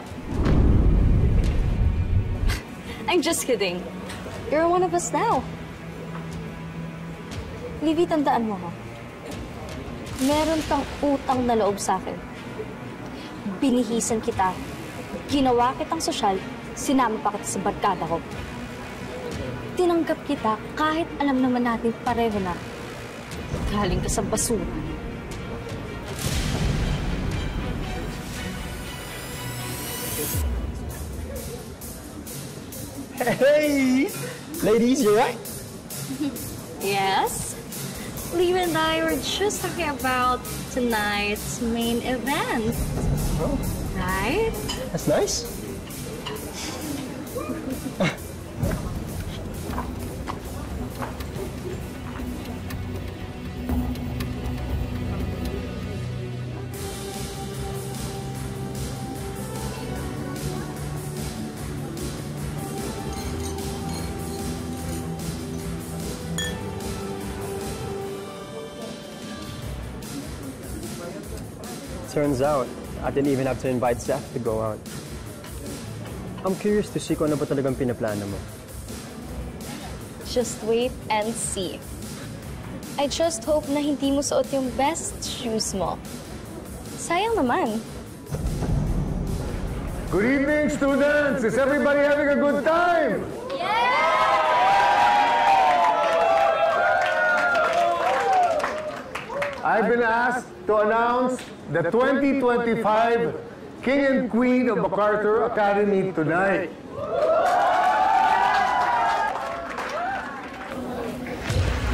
I'm just kidding. You're one of us now. Livy, tandaan mo ha. Meron kang utang na loob sa akin. Binihisan kita. Ginawa kitang sosyal, sinama pa kita sa barkada ko. Tinanggap kita kahit alam naman natin pareho na galing ka sa basura. Hey! Ladies, you right? Yes? Liv and I were just talking about tonight's main event. Oh. Right? That's nice. Turns out, I didn't even have to invite Zeph to go out. I'm curious to see kung ano ba talagang pinaplano mo. Just wait and see. I just hope na hindi mo suot yung best shoes mo. Sayang naman. Good evening, students! Is everybody having a good time? I've been asked to announce the 2025 King and Queen of MacArthur Academy tonight.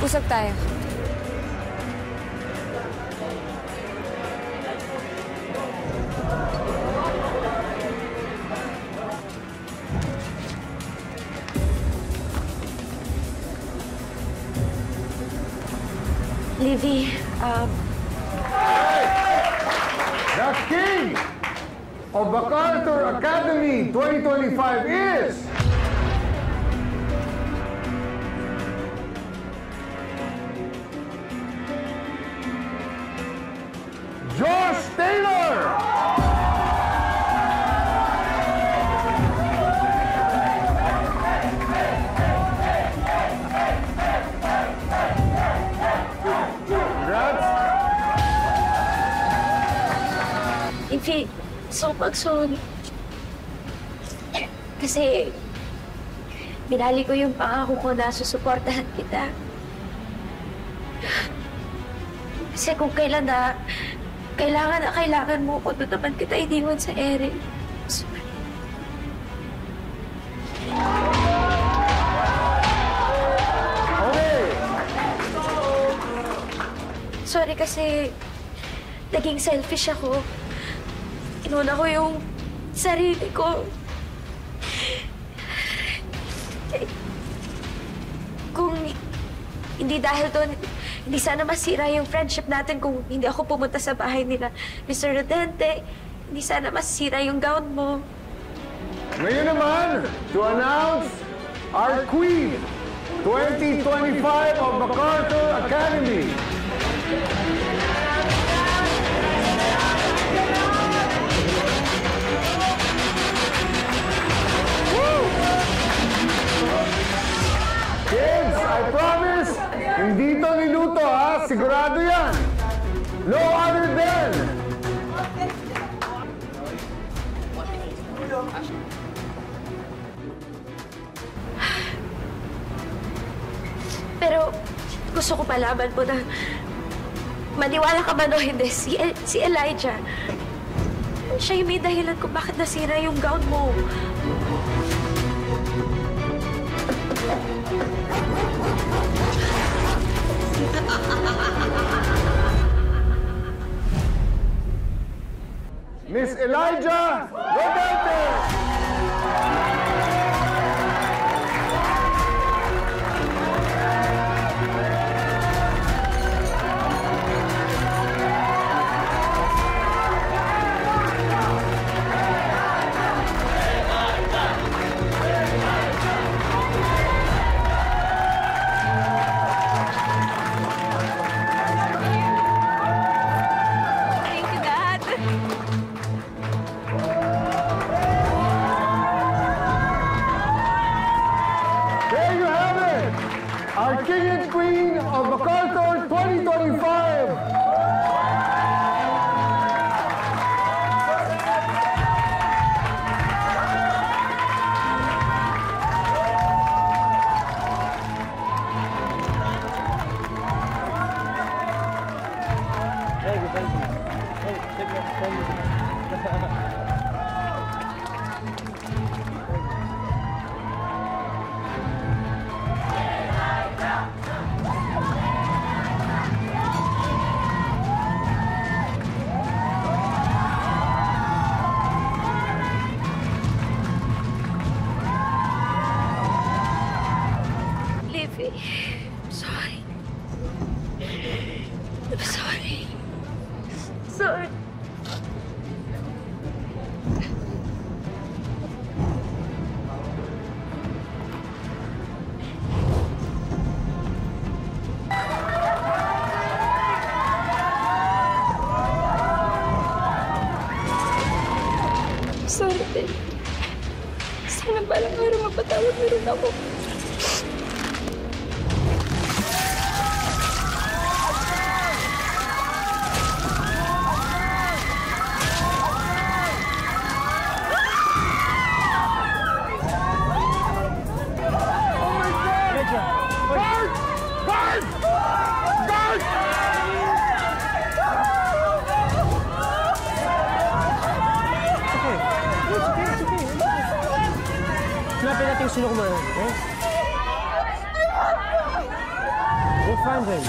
Usap tayo. Livy, The King of MacArthur Academy 2025 is... Josh Taylor! Livy, so pagsun. Kasi binali ko yung pangako ko na susuportahan kita. Kasi kung kailan na kailangan mo ko, doon naman kita iniwan sa ere. Sorry kasi naging selfish ako. Inuna ko yung sarili ko. Kung hindi dahil doon, hindi sana masira yung friendship natin kung hindi ako pumunta sa bahay nila. Mr. Rodente, hindi sana masira yung gown mo. Ngayon naman, to announce our Queen 2025 of MacArthur Academy. Kids, I promise, hindi to niluto ha, sigurado yan. No other than... Pero gusto ko malaman mo na maniwala ka man o hindi, si Elijah, siya yung may dahilan kung bakit nasira yung gown mo. Miss Elijah Rodarte! Our King and Queen of MacArthur 2025! Sorry. I'm sorry. Sorry. Sorry, Ted. Sana balang araw mapatawad mo rin ako. Hanapin natin yung sino kumain, okay? We'll find him.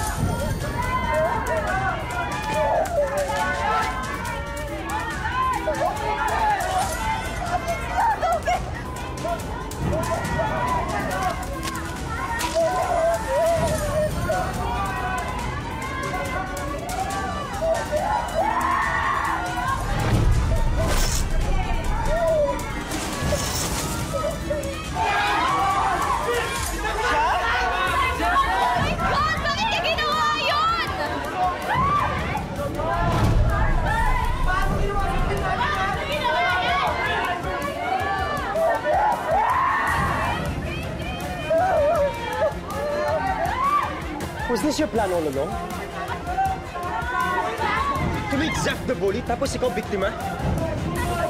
Was this your plan all along? To make Zeph the bully, tapos ikaw biktima?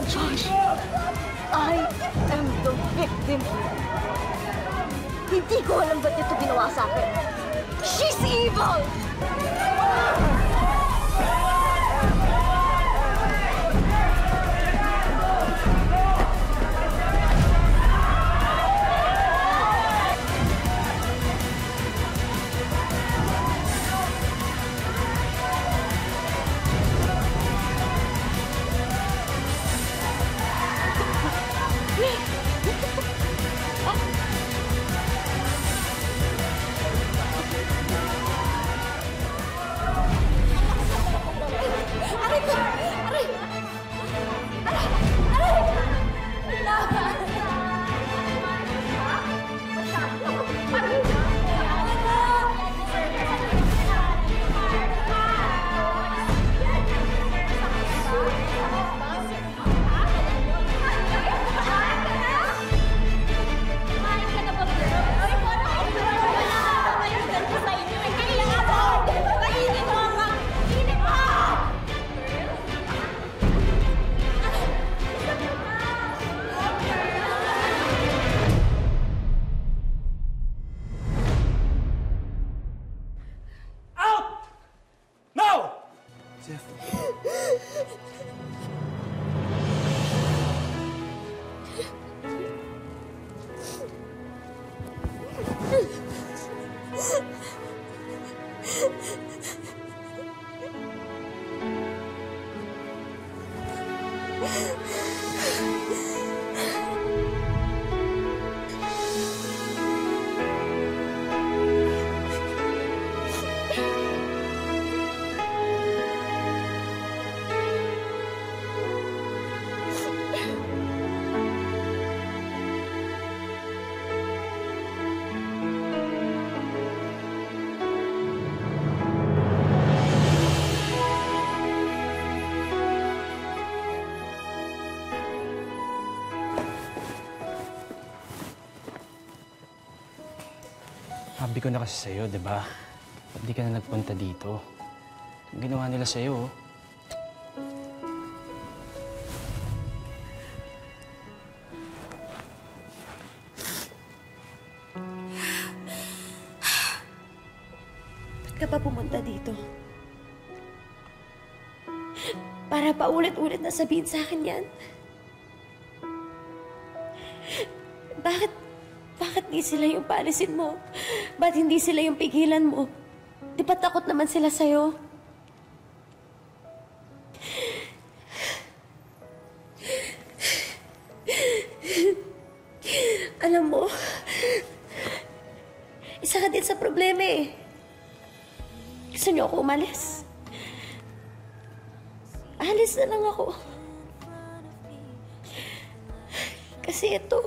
Josh, I am the victim. Hindi ko alam ba't ito ginawa sa akin. She's evil! Sabi ko na kasi sa'yo, di ba? Ba't di ka na nagpunta dito? Ang ginawa nila sa'yo, oh. Ba't ka pa pumunta dito? Para pa ulit-ulit na sabihin sa akin yan? Bakit di sila yung paalisin mo? Ba't hindi sila yung pigilan mo? Di ba takot naman sila sa'yo? Alam mo, isa ka din sa problema eh. Gusto niyo ako umalis? Alis na lang ako. Kasi ito,